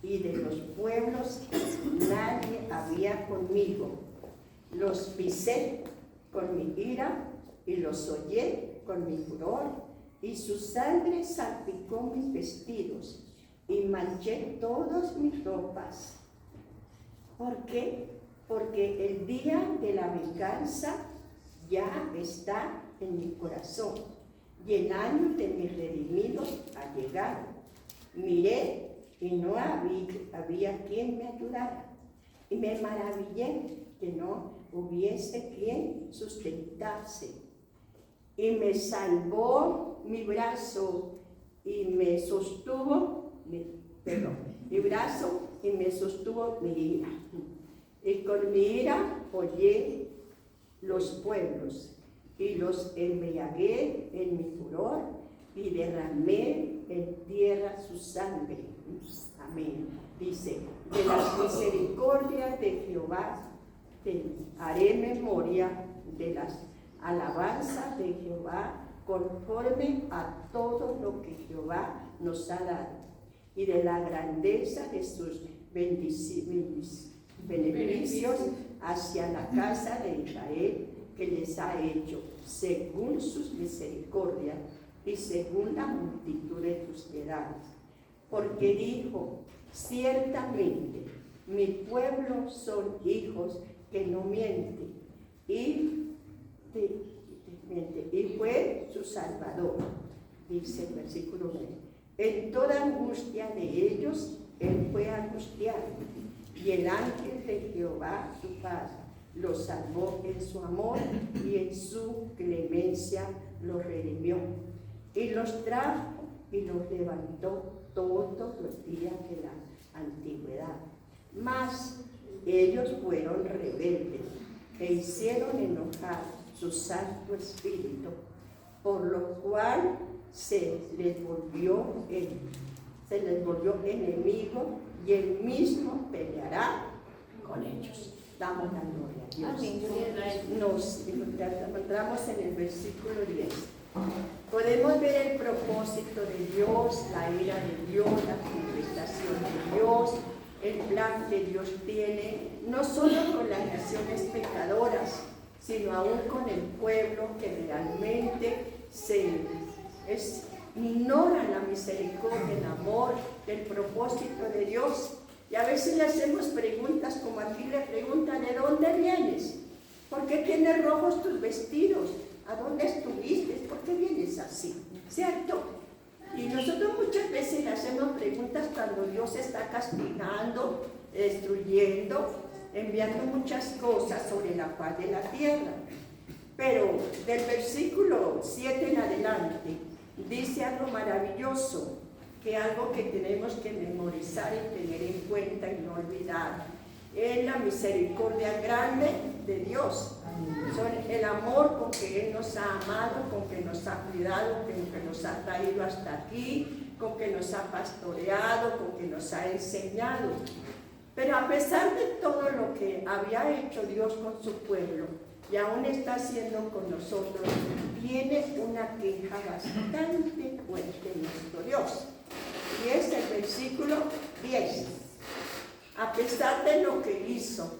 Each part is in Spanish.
y de los pueblos nadie había conmigo. Los pisé con mi ira y los hollé con mi furor, y su sangre salpicó mis vestidos y manché todas mis ropas. ¿Por qué? Porque el día de la venganza ya está en mi corazón y el año de mis redimidos ha llegado. Miré y no había quien me ayudara, y me maravillé que no hubiese quien sustentase. Y me salvó mi brazo y me sostuvo mi brazo y me sostuvo mi ira. Y con mi ira hollé los pueblos y los embriagué en mi furor y derramé en tierra su sangre. Amén. Dice, de las misericordias de Jehová haré memoria, de las alabanzas de Jehová conforme a todo lo que Jehová nos ha dado, y de la grandeza de sus beneficios hacia la casa de Israel que les ha hecho, según sus misericordias y según la multitud de tus piedades. Porque dijo, ciertamente, mi pueblo son hijos que no mienten, y fue su Salvador. Dice el versículo 9. En toda angustia de ellos, él fue angustiado, y el ángel de Jehová, su paz, los salvó en su amor, y en su clemencia los redimió, y los trajo y los levantó todos los días de la antigüedad. Mas ellos fueron rebeldes e hicieron enojar su Santo Espíritu, por lo cual se les volvió enemigo, y él mismo peleará con ellos. Damos la gloria a Dios. Amén. Nos encontramos en el versículo 10. Podemos ver el propósito de Dios, la ira de Dios, la manifestación de Dios, el plan que Dios tiene, no solo con las naciones pecadoras, sino aún con el pueblo que realmente ignora la misericordia, el amor, el propósito de Dios. Y a veces le hacemos preguntas, como aquí le preguntan, ¿de dónde vienes? ¿Por qué tienes rojos tus vestidos? ¿A dónde estuviste? ¿Por qué vienes así? ¿Cierto? Y nosotros muchas veces le hacemos preguntas cuando Dios está castigando, destruyendo, enviando muchas cosas sobre la paz de la tierra. Pero del versículo 7 en adelante dice algo maravilloso, que algo que tenemos que memorizar y tener en cuenta y no olvidar. Es la misericordia grande de Dios. Son el amor con que Él nos ha amado, con que nos ha cuidado, con que nos ha traído hasta aquí, con que nos ha pastoreado, con que nos ha enseñado. Pero a pesar de todo lo que había hecho Dios con su pueblo, y aún está haciendo con nosotros, tiene una queja bastante fuerte nuestro Dios. Y es el versículo 10. A pesar de lo que hizo,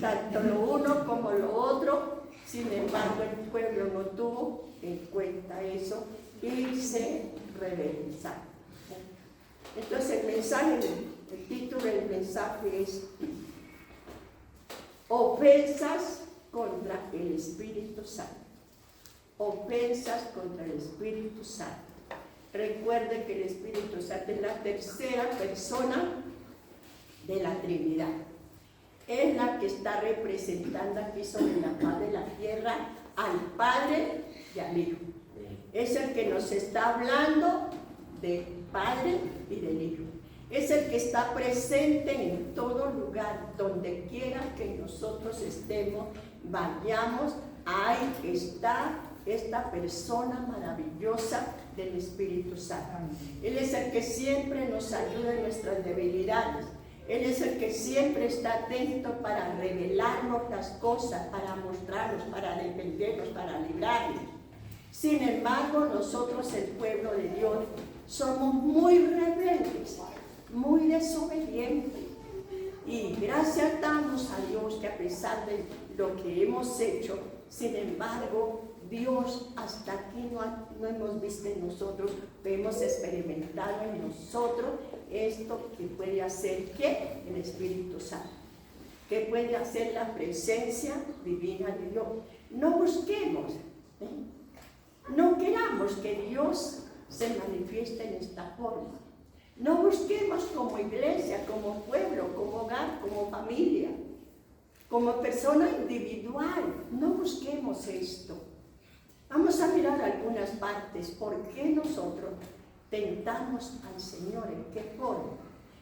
tanto lo uno como lo otro, sin embargo el pueblo no tuvo en cuenta eso y se rebelizaron. Entonces el mensaje, el título del mensaje es ofensas contra el Espíritu Santo. Ofensas contra el Espíritu Santo. Recuerde que el Espíritu Santo es la tercera persona de la Trinidad. Es la que está representando aquí sobre la faz de la tierra al Padre y al Hijo. Es el que nos está hablando del Padre y del Hijo. Es el que está presente en todo lugar, donde quiera que nosotros estemos, vayamos, ahí está esta persona maravillosa del Espíritu Santo. Él es el que siempre nos ayuda en nuestras debilidades. Él es el que siempre está atento para revelarnos las cosas, para mostrarnos, para defendernos, para librarnos. Sin embargo, nosotros, el pueblo de Dios, somos muy rebeldes, muy desobedientes. Y gracias damos a Dios que a pesar de lo que hemos hecho, sin embargo, Dios hasta aquí no hemos visto en nosotros, hemos experimentado en nosotros esto que puede hacer ¿qué? El Espíritu Santo, que puede hacer la presencia divina de Dios. No busquemos, no queramos que Dios se manifieste en esta forma. No busquemos como iglesia, como pueblo, como hogar, como familia, como persona individual. No busquemos esto. Vamos a mirar algunas partes. ¿Por qué nosotros tentamos al Señor? ¿En qué forma?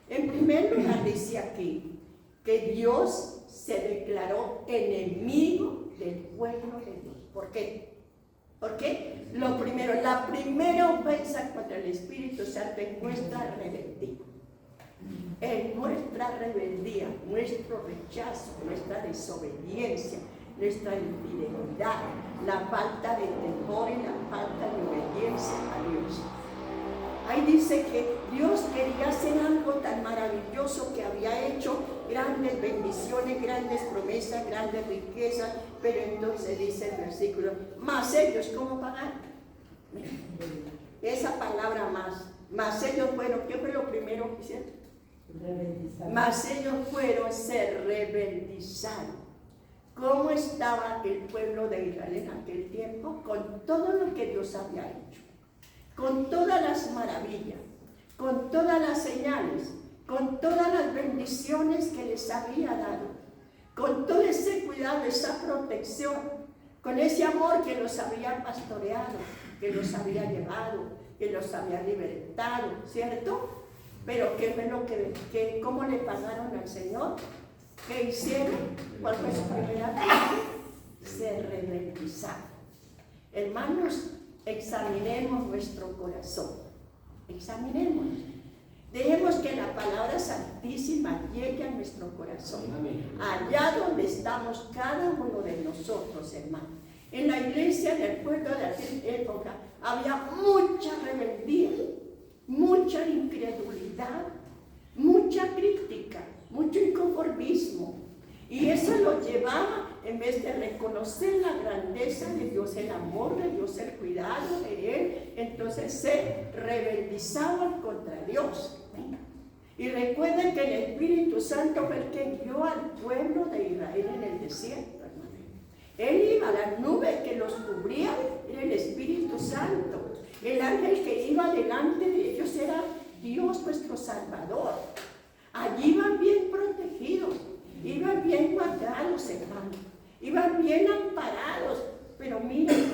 En primer lugar dice aquí que Dios se declaró enemigo del pueblo de Dios. ¿Por qué? ¿Por qué? Lo primero, la primera ofensa contra el Espíritu Santo es nuestra rebeldía. Es nuestra rebeldía, nuestro rechazo, nuestra desobediencia, nuestra infidelidad, la falta de temor y la falta de obediencia a Dios. Ahí dice que Dios quería hacer algo tan maravilloso, que había hecho grandes bendiciones, grandes promesas, grandes riquezas, pero entonces dice el versículo, más ellos, ¿cómo pagar? Esa palabra más ellos fueron, ¿qué fue lo primero que hicieron? Más ellos fueron, se rebeldizaron. ¿Cómo estaba el pueblo de Israel en aquel tiempo? Con todo lo que Dios había hecho, con todas las maravillas, con todas las señales, con todas las bendiciones que les había dado, con todo ese cuidado, esa protección, con ese amor que los había pastoreado, que los había llevado, que los había libertado, ¿cierto? Pero ¿qué fue lo cómo le pagaron al Señor? ¿Qué hicieron? ¿Cuál fue su primera parte? Se rebeldizaron. Hermanos, examinemos nuestro corazón. Examinemos. Dejemos que la palabra santísima llegue a nuestro corazón. Allá donde estamos cada uno de nosotros, hermanos. En la iglesia del pueblo de aquella época había mucha rebeldía, mucha incredulidad, mucha crítica, mucho inconformismo. Y eso lo llevaba, en vez de reconocer la grandeza de Dios, el amor de Dios, el cuidado de Él, entonces se rebeldizaban contra Dios. Y recuerden que el Espíritu Santo fue el que guió al pueblo de Israel en el desierto, hermano. Él iba, la nube que los cubría era el Espíritu Santo. El ángel que iba delante de ellos era Dios nuestro Salvador. Allí iban bien protegidos, iban bien guardados, hermanos, iban bien amparados. Pero miren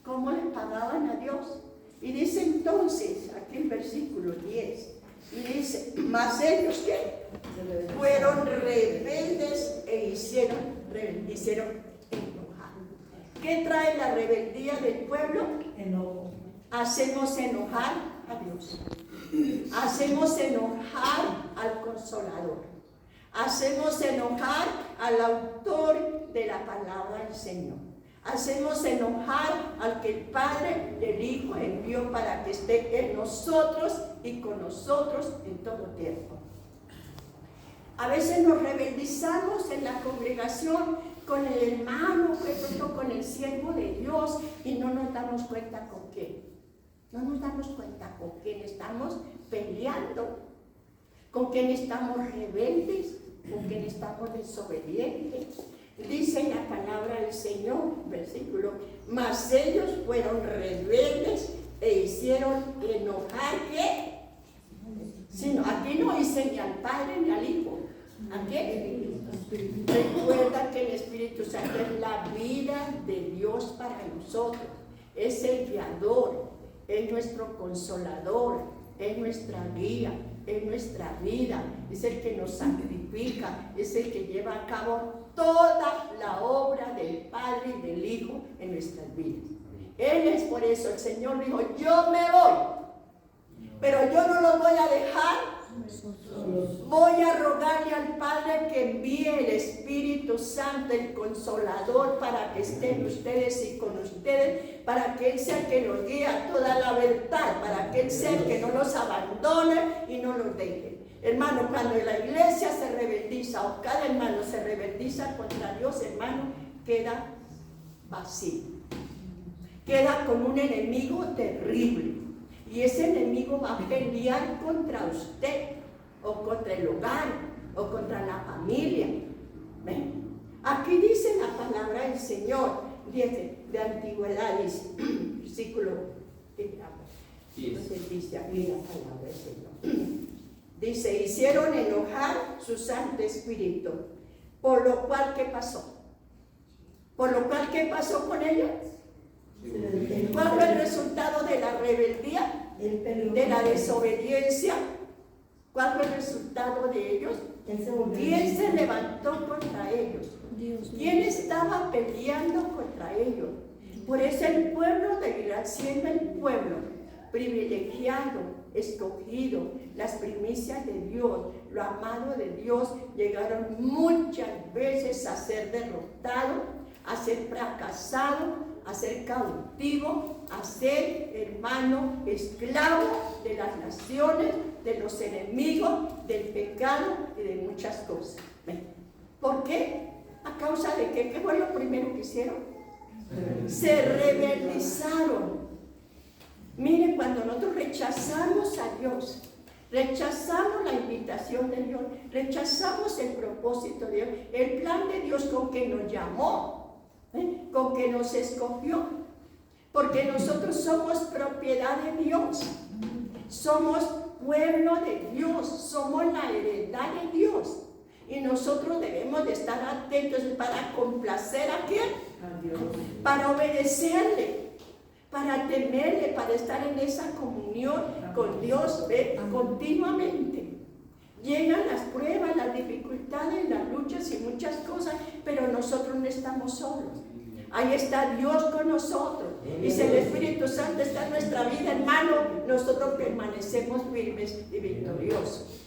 cómo le pagaban a Dios. Y dice entonces, aquí el versículo 10, y dice, mas ellos ¿qué? Fueron rebeldes e hicieron enojar. ¿Qué trae la rebeldía del pueblo? Enojo. Hacemos enojar a Dios. Hacemos enojar al Consolador. Hacemos enojar al autor de la palabra del Señor. Hacemos enojar al que el Padre del Hijo envió para que esté en nosotros y con nosotros en todo tiempo. A veces nos rebeldizamos en la congregación con el hermano, con el siervo de Dios, y no nos damos cuenta con quién. No nos damos cuenta con quién estamos peleando, con quién estamos rebeldes, con quién estamos desobedientes. Dice la palabra del Señor, versículo, mas ellos fueron rebeldes e hicieron enojar, ¿qué? Sino, aquí no dice ni al Padre ni al Hijo. ¿A qué? Recuerda que el Espíritu Santo es la vida de Dios para nosotros. Es el guiador, es nuestro consolador, es nuestra guía, es nuestra vida, es el que nos santifica, es el que lleva a cabo toda la obra del Padre y del Hijo en nuestras vidas. Él es por eso, el Señor dijo, yo me voy, pero yo no los voy a dejar Voy a rogarle al Padre que envíe el Espíritu Santo, el Consolador, para que estén ustedes y con ustedes, para que Él sea el que los guíe a toda la verdad, para que Él sea el que no los abandone y no los deje. Hermano, cuando la iglesia se rebeldiza o cada hermano se rebeldiza contra Dios, hermano, queda vacío. Queda con un enemigo terrible. Y ese enemigo va a pelear contra usted, o contra el hogar, o contra la familia. ¿Ven? Aquí dice la palabra del Señor, de antigüedad, dice, versículo, entonces dice aquí la palabra del Señor. Dice, hicieron enojar su Santo Espíritu, por lo cual, ¿qué pasó? Por lo cual, ¿qué pasó con ellos? ¿Cuál fue el resultado de la rebeldía? De la desobediencia. ¿Cuál fue el resultado de ellos? ¿Quién se levantó contra ellos? ¿Quién estaba peleando contra ellos? Por eso el pueblo de Israel, siendo el pueblo privilegiado, escogido, las primicias de Dios, lo amado de Dios, llegaron muchas veces a ser derrotados, a ser fracasados, a ser cautivo, a ser, hermano, esclavo de las naciones, de los enemigos, del pecado y de muchas cosas. ¿Por qué? ¿A causa de qué? ¿Qué fue lo primero que hicieron? Se rebelizaron. Miren, cuando nosotros rechazamos a Dios, rechazamos la invitación de Dios, rechazamos el propósito de Dios, el plan de Dios con que nos llamó, con que nos escogió, porque nosotros somos propiedad de Dios, somos pueblo de Dios, somos la heredad de Dios, y nosotros debemos de estar atentos para complacer a ¿quién? A Dios. Para obedecerle, para temerle, para estar en esa comunión con Dios continuamente. Llegan las pruebas, las dificultades, las luchas y muchas cosas, pero nosotros no estamos solos. Ahí está Dios con nosotros. Y si el Espíritu Santo está en nuestra vida, hermano, nosotros permanecemos firmes y victoriosos.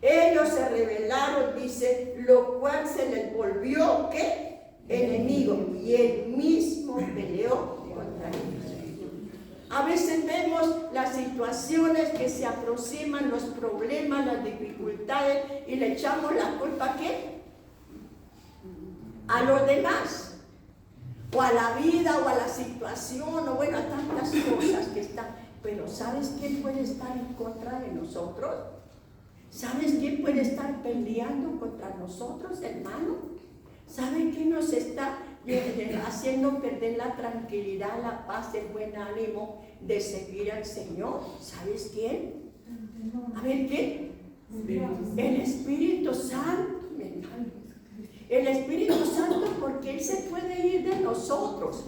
Ellos se rebelaron, dice, lo cual se les volvió, ¿qué? Enemigo. Y él mismo peleó contra ellos. A veces vemos las situaciones que se aproximan, los problemas, las dificultades, y le echamos la culpa ¿a qué? A los demás. O a la vida, o a la situación, o bueno, a tantas cosas que están. Pero ¿sabes quién puede estar en contra de nosotros? ¿Sabes quién puede estar peleando contra nosotros, hermano? ¿Saben quién nos está haciendo perder la tranquilidad, la paz, el buen ánimo de seguir al Señor? ¿Sabes quién? A ver, ¿quién? El Espíritu Santo, mi hermano. El Espíritu Santo, porque Él se puede ir de nosotros.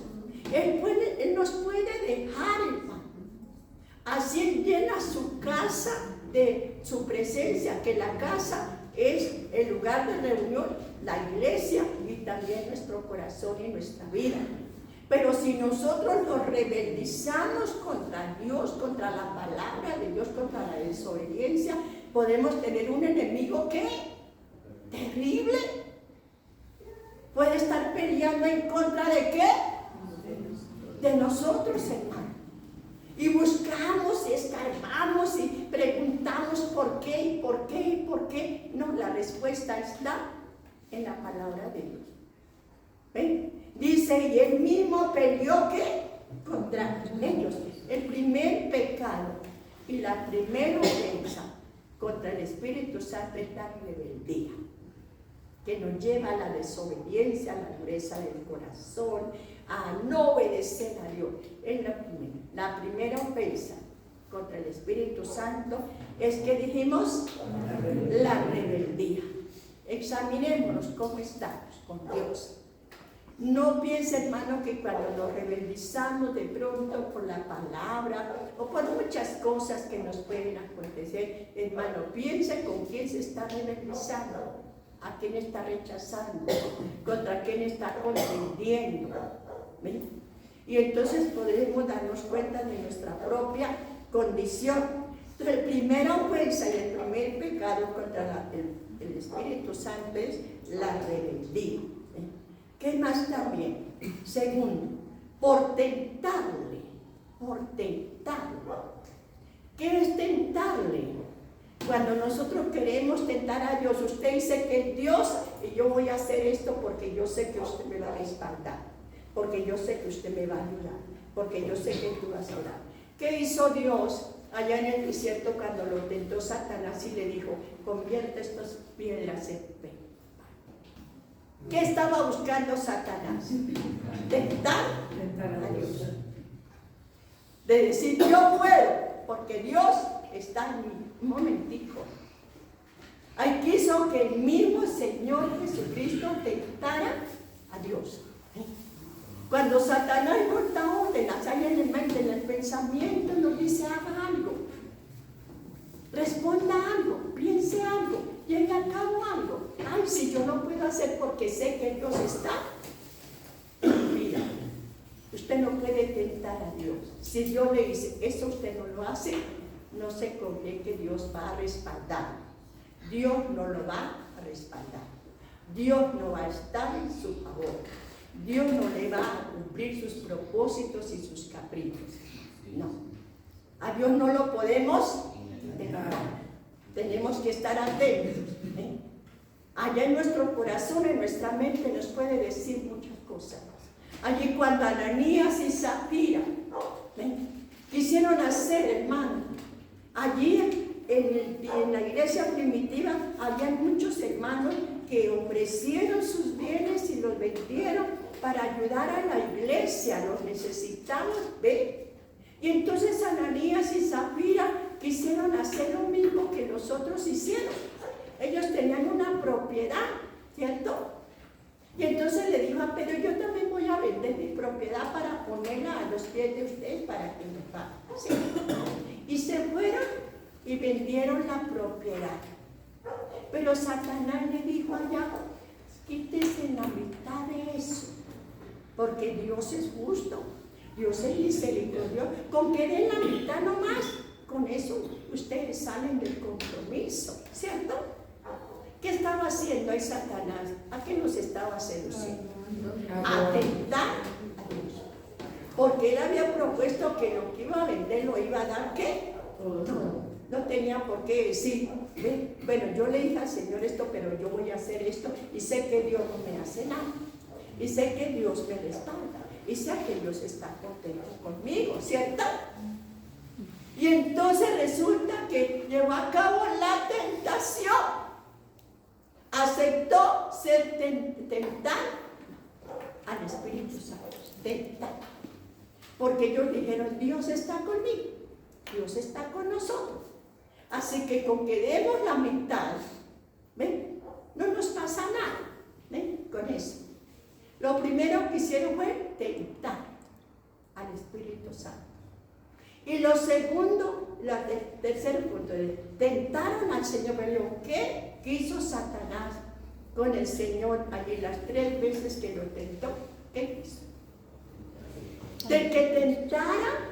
Él nos puede dejar, hermano. Así Él llena su casa de su presencia, que la casa es el lugar de reunión, la iglesia y también nuestro corazón y nuestra vida. Pero si nosotros nos rebeldizamos contra Dios, contra la palabra de Dios, contra la desobediencia, podemos tener un enemigo que terrible. Puede estar peleando en contra de ¿qué? De nosotros, hermano. Y buscamos, y escarbamos y preguntamos por qué, y por qué, y por qué. No, la respuesta está en la palabra de Dios. ¿Ven? Dice, y él mismo peleó ¿qué? Contra ellos. El primer pecado y la primera ofensa contra el Espíritu Santo es la rebeldía, que nos lleva a la desobediencia, a la dureza del corazón, a no obedecer a Dios. Es la primera ofensa contra el Espíritu Santo es que dijimos la rebeldía. Examinémonos cómo estamos con Dios. No piense, hermano, que cuando nos rebeldizamos de pronto por la palabra o por muchas cosas que nos pueden acontecer, hermano, piense con quién se está rebeldizando, a quién está rechazando, contra quién está contendiendo. ¿Ven? Y entonces podremos darnos cuenta de nuestra propia condición. Entonces, la primera ofensa y el primer pecado contra el Espíritu Santo es la rebeldía. ¿Qué más también? Segundo, por tentarle. ¿Qué es tentarle? Cuando nosotros queremos tentar a Dios, usted dice que es Dios y yo voy a hacer esto porque yo sé que usted me va a respaldar, porque yo sé que usted me va a ayudar, porque yo sé que tú vas a orar. ¿Qué hizo Dios allá en el desierto cuando lo tentó Satanás y le dijo, convierte estas piedras en pan? ¿Qué estaba buscando Satanás? Tentar a Dios. De decir, yo puedo, porque Dios está en mí. Un momentico. Ahí quiso que el mismo Señor Jesucristo tentara a Dios. Cuando Satanás nos da órdenes ahí en el mente, en el pensamiento, nos dice, haga algo, responda algo, piense algo, lleve a cabo algo. Ay, si yo no puedo hacer porque sé que Dios está. Mira, usted no puede tentar a Dios. Si Dios le dice, eso usted no lo hace, no se confíe que Dios va a respaldar. Dios no lo va a respaldar. Dios no va a estar en su favor. Dios no le va a cumplir sus propósitos y sus caprichos. No. A Dios no lo podemos tentar. Tenemos que estar atentos. Allá en nuestro corazón, en nuestra mente, nos puede decir muchas cosas. Allí cuando Ananías y Zafira quisieron hacer, hermano, allí en la iglesia primitiva había muchos hermanos que ofrecieron sus bienes y los vendieron para ayudar a la iglesia, los necesitados, ¿ve? Y entonces Ananías y Zafira quisieron hacer lo mismo que los otros hicieron. Ellos tenían una propiedad, ¿cierto? Y entonces le dijo, pero yo también voy a vender mi propiedad para ponerla a los pies de ustedes para que me paguen. ¿Sí? Y se fueron y vendieron la propiedad. Pero Satanás le dijo allá, quítese la mitad de eso, porque Dios es justo, Dios es misericordioso. Con que den la mitad nomás, con eso ustedes salen del compromiso, ¿cierto? ¿Qué estaba haciendo ahí Satanás? ¿A qué nos estaba seduciendo? A tentar a Dios. Porque él había propuesto que lo que iba a vender lo iba a dar, ¿qué? Todo. No tenía por qué decir, bueno, yo le dije al Señor esto, pero yo voy a hacer esto, y sé que Dios no me hace nada, y sé que Dios me respalda, y sé que Dios está contento conmigo, ¿cierto? Y entonces resulta que llevó a cabo la tentación. Aceptó ser tentar al Espíritu Santo, tentar. Porque ellos dijeron, Dios está conmigo, Dios está con nosotros. Así que con que demos la mitad, ¿ven? No nos pasa nada, ¿ven? Con eso. Lo primero que hicieron fue tentar al Espíritu Santo. Y lo segundo, el tercer punto, tentaron al Señor. Pero ¿qué quiso Satanás con el Señor allí las 3 veces que lo tentó? ¿Qué quiso? De que tentara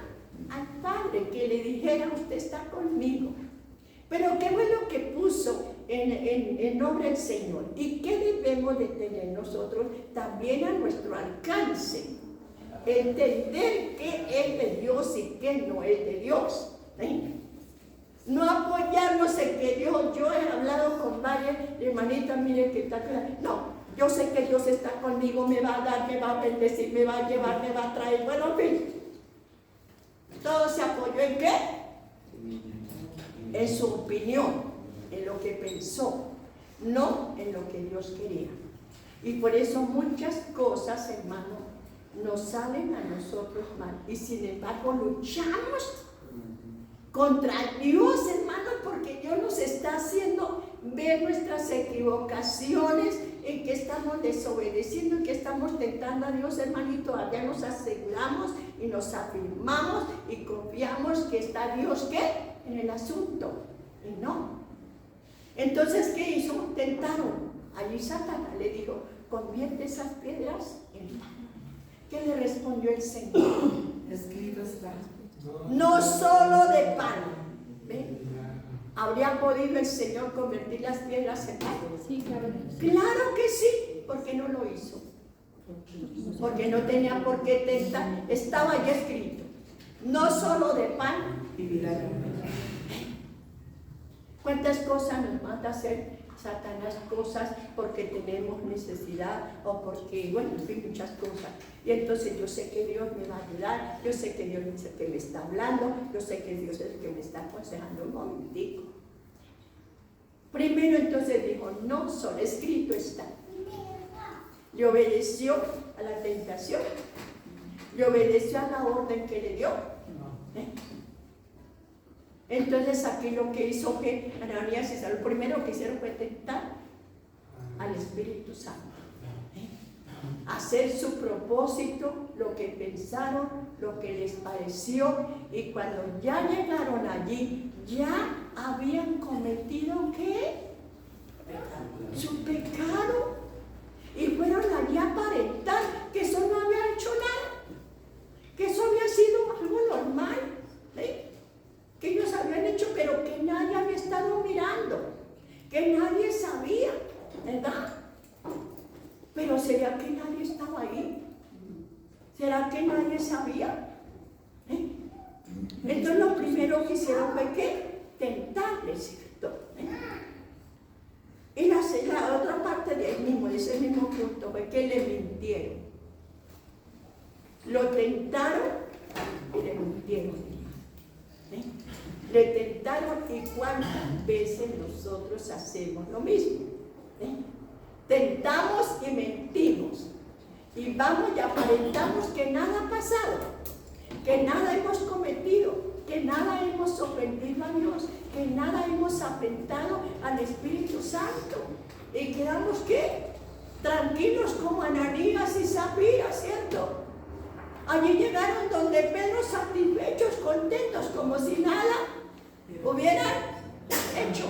al Padre, que le dijera, usted está conmigo. Pero ¿qué fue lo que puso en nombre del Señor? ¿Y qué debemos de tener nosotros también a nuestro alcance? Entender qué es de Dios y qué no es de Dios. No apoyarnos en que Dios, yo he hablado con varias hermanitas, mire que está claro. No, yo sé que Dios está conmigo, me va a dar, me va a bendecir, me va a llevar, me va a traer. Bueno, en fin. Todo se apoyó en qué? En su opinión, en lo que pensó, no en lo que Dios quería. Y por eso muchas cosas, hermano, nos salen a nosotros mal. Y sin embargo luchamos contra Dios, hermano, porque Dios nos está haciendo ver nuestras equivocaciones, en que estamos desobedeciendo, en que estamos tentando a Dios, hermano, y todavía nos aseguramos y nos afirmamos y confiamos que está Dios, ¿qué? En el asunto. Y no. Entonces, ¿qué hizo? Tentaron. Allí Satanás le dijo, convierte esas piedras en pan. ¿Qué le respondió el Señor? Escrito está. No solo de pan ¿Ve? ¿Habría podido el Señor convertir las piedras en pan? Sí, claro. Claro que sí, porque no lo hizo. Porque no tenía por qué tentar, estaba ya escrito. No solo de pan vivirá el hombre. ¿Cuántas cosas nos manda a hacer Satanás? Cosas porque tenemos necesidad o porque, bueno, en fin, muchas cosas. Y entonces yo sé que Dios me va a ayudar, yo sé que Dios es el que me está hablando, yo sé que Dios es el que me está aconsejando. Un momentico. Primero entonces dijo, no solo escrito está. Le obedeció a la tentación, le obedeció a la orden que le dio. Entonces aquí lo que hizo que Ananías y Saúl, lo primero que hicieron fue tentar al Espíritu Santo. Hacer su propósito, lo que pensaron, lo que les pareció, y cuando ya llegaron allí, ya habían cometido ¿qué? Su pecado. Y fueron allí a aparentar que eso no había hecho nada, que eso había sido algo normal, ¿sí? Que ellos habían hecho, pero que nadie había estado mirando, que nadie sabía, ¿verdad? Pero ¿será que nadie estaba ahí? ¿Será que nadie sabía? Entonces lo primero que hicieron fue ¿qué? Tentarles, ¿cierto? Y la otra parte de ese mismo punto fue que le mintieron. Lo tentaron y le mintieron. Le tentaron, y cuántas veces nosotros hacemos lo mismo. Tentamos y mentimos. Y vamos y aparentamos que nada ha pasado, que nada hemos cometido, que nada hemos ofendido a Dios, que nada hemos afrentado al Espíritu Santo. Y quedamos ¿qué? Tranquilos como Ananías y Zafira, ¿cierto? Allí llegaron donde Pedro satisfechos, contentos, como si nada hubieran hecho.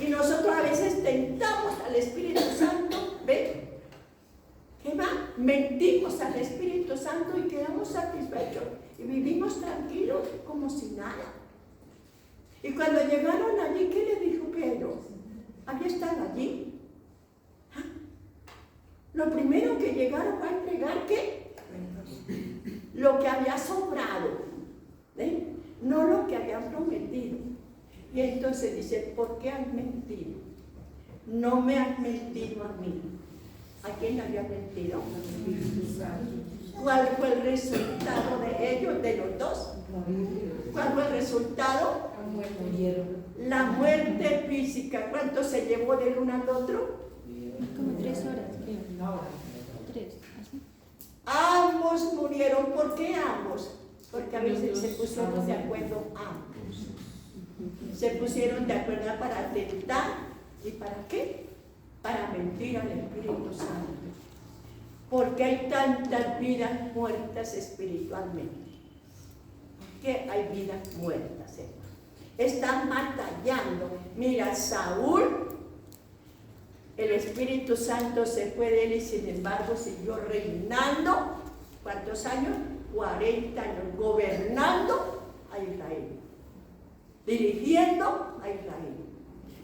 Y nosotros a veces tentamos al Espíritu Santo, ¿ven? ¿Qué va? Mentimos al Espíritu Santo y quedamos satisfechos y vivimos tranquilos como si nada. Y cuando llegaron allí, ¿qué le dijo Pedro? Había estado allí. ¿Ah? Lo primero que llegaron fue a entregar ¿qué? Lo que había sobrado, ¿eh? No lo que habían prometido. Y entonces dice, ¿por qué has mentido? No me has mentido a mí. ¿A quién había mentido? ¿Cuál fue el resultado de ellos, de los dos? ¿Cuál fue el resultado? La muerte física. ¿Cuánto se llevó del uno al otro? Como 3 horas, creo. 3. Ambos murieron. ¿Por qué ambos? Porque a veces se pusieron de acuerdo ambos. Se pusieron de acuerdo para tentar. ¿Y para qué? Para mentir al Espíritu Santo. Porque hay tantas vidas muertas espiritualmente. Que hay vidas muertas, hermano. Están batallando. Mira, Saúl, el Espíritu Santo se fue de él y sin embargo siguió reinando. ¿Cuántos años? 40 años, gobernando a Israel, dirigiendo a Israel.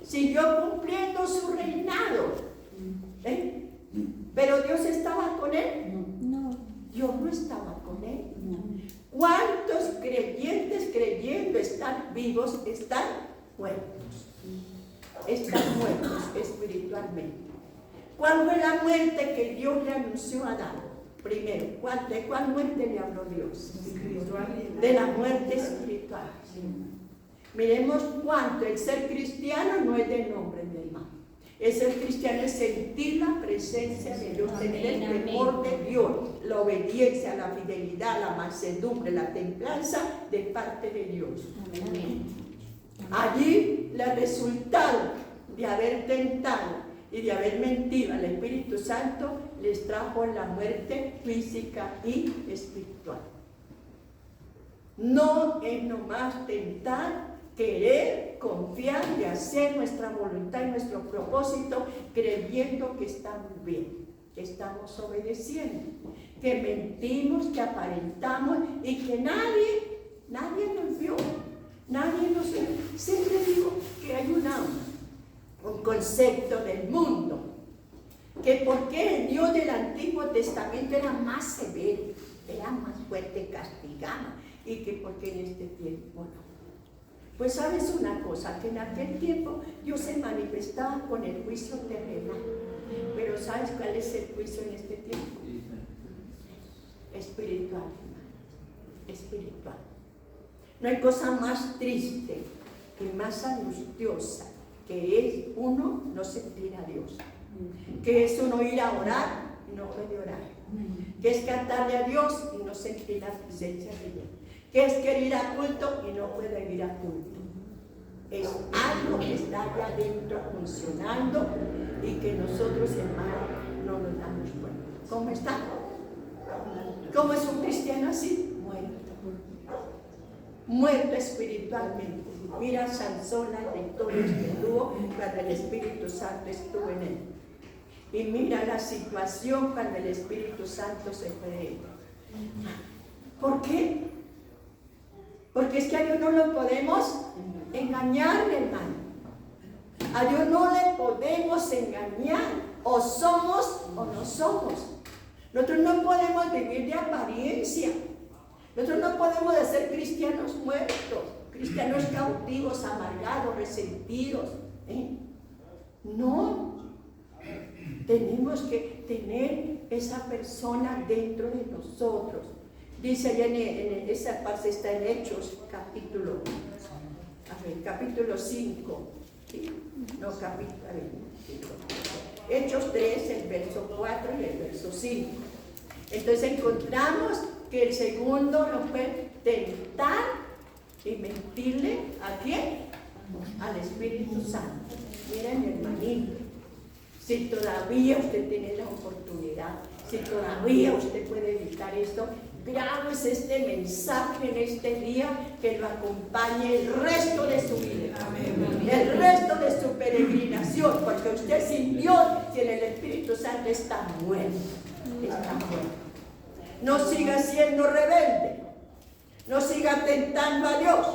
Siguió cumpliendo su reinado. ¿Eh? Pero Dios estaba con él. No. Dios no estaba con él. No. ¿Cuántos creyentes creyendo estar vivos están muertos? Están muertos espiritualmente. ¿Cuál fue la muerte que Dios le anunció a Adán? Primero, ¿de cuál muerte le habló Dios? De la muerte espiritual. Miremos cuánto el ser cristiano no es de nombre, mi hermano. El ser cristiano es sentir la presencia de Dios, tener el temor de Dios, la obediencia, la fidelidad, la mansedumbre, la templanza de parte de Dios. Allí el resultado de haber tentado y de haber mentido al Espíritu Santo les trajo la muerte física y espiritual. No es nomás tentar, querer, confiar y hacer nuestra voluntad y nuestro propósito creyendo que estamos bien, que estamos obedeciendo, que mentimos, que aparentamos y que nadie nos vio. Nadie nos... Siempre digo que hay un concepto del mundo, que porque el Dios del Antiguo Testamento era más severo, era más fuerte, castigaba, y que porque en este tiempo no. Pues sabes una cosa, que en aquel tiempo Dios se manifestaba con el juicio terrenal, pero ¿sabes cuál es el juicio en este tiempo? Espiritual, hermano, espiritual. No hay cosa más triste y más angustiosa que es uno no sentir a Dios, que es uno ir a orar y no puede orar, que es cantarle a Dios y no sentir la presencia de Dios, que es querer ir a culto y no puede ir a culto. Es algo que está allá adentro funcionando y que nosotros, hermanos, no nos damos cuenta. ¿Cómo está? ¿Cómo es un cristiano así? Muerto espiritualmente. Mira Sansón, las victorias que tuvo cuando el Espíritu Santo estuvo en él. Y mira la situación cuando el Espíritu Santo se fue de él. ¿Por qué? Porque es que a Dios no lo podemos engañar, hermano. A Dios no le podemos engañar. O somos o no somos. Nosotros no podemos vivir de apariencia. Nosotros no podemos ser cristianos muertos, cristianos cautivos, amargados, resentidos. No. Tenemos que tener esa persona dentro de nosotros. Dice allá en esa parte, está en Hechos, capítulo 5. ¿Sí? No, Hechos 3, el verso 4 y el verso 5. Entonces encontramos que el segundo no fue tentar y mentirle ¿a quién? Al Espíritu Santo. Miren, hermanito, si todavía usted tiene la oportunidad, si todavía usted puede evitar esto, grabes este mensaje en este día, que lo acompañe el resto de su vida, el resto de su peregrinación, porque usted sin Dios, sin el Espíritu Santo, está muerto, está muerto. No siga siendo rebelde, no siga tentando a Dios,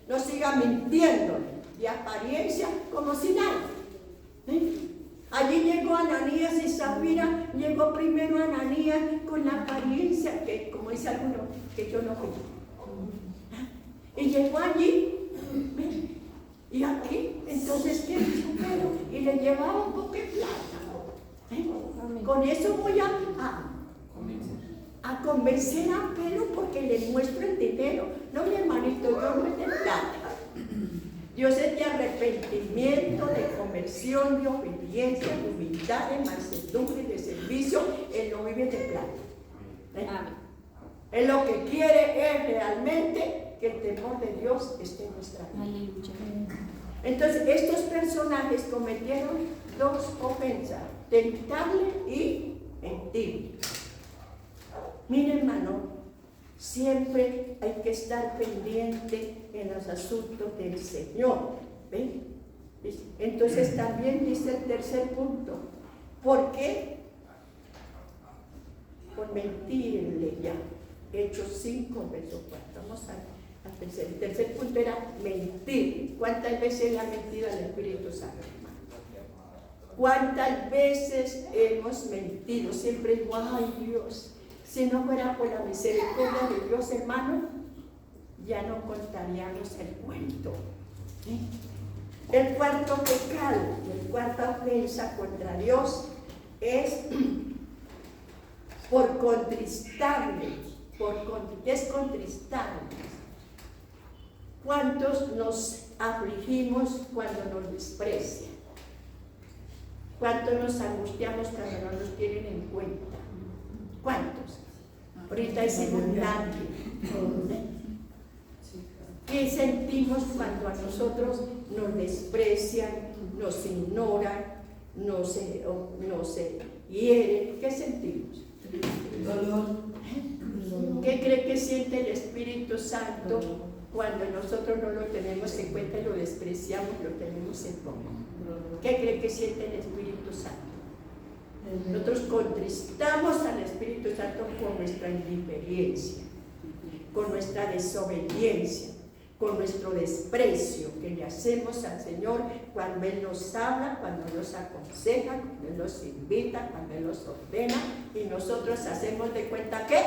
no siga mintiendo de apariencia como si nada. Allí llegó Ananías y Zafira, llegó primero Ananías con la apariencia que, como dice alguno, que yo no fui. Y llegó allí, y aquí, entonces, ¿qué hizo Pedro? Y le llevaba un poco de plata. Con eso voy a convencer a Pedro porque le muestro el dinero. No, mi hermanito, Dios no es de plata. Dios es de arrepentimiento, de conversión, de obediencia, de humildad, de mansedumbre, de servicio. Él no vive de plata. Él lo que quiere es realmente que el temor de Dios esté en nuestra vida. Entonces, estos personajes cometieron dos ofensas: tentarle y mentir. Mire, hermano, siempre hay que estar pendiente en los asuntos del Señor. ¿Ven? Entonces también dice el tercer punto. ¿Por qué? Por mentirle ya. Hechos 5, verso 4. Vamos al tercer. El tercer punto era mentir. ¿Cuántas veces le ha mentido al Espíritu Santo, hermano? ¿Cuántas veces hemos mentido? Siempre digo, ay Dios. Si no fuera por la misericordia de Dios, hermano, ya no contaríamos el cuento. El cuarto pecado, la cuarta ofensa contra Dios es por contristarle. ¿Qué es contristarle? ¿Cuántos nos afligimos cuando nos desprecian? ¿Cuántos nos angustiamos cuando no nos tienen en cuenta? ¿Cuántos? Ahorita hicimos nadie. ¿Qué sentimos cuando a nosotros nos desprecian, nos ignoran, nos hieren? ¿Qué sentimos? Dolor. ¿Qué cree que siente el Espíritu Santo cuando nosotros no lo tenemos en cuenta y lo despreciamos, lo tenemos en poco? ¿Qué cree que siente el Espíritu Santo? Nosotros contristamos al Espíritu Santo con nuestra indiferencia, con nuestra desobediencia, con nuestro desprecio que le hacemos al Señor cuando Él nos habla, cuando nos aconseja, cuando Él nos invita, cuando Él nos ordena, y nosotros hacemos de cuenta que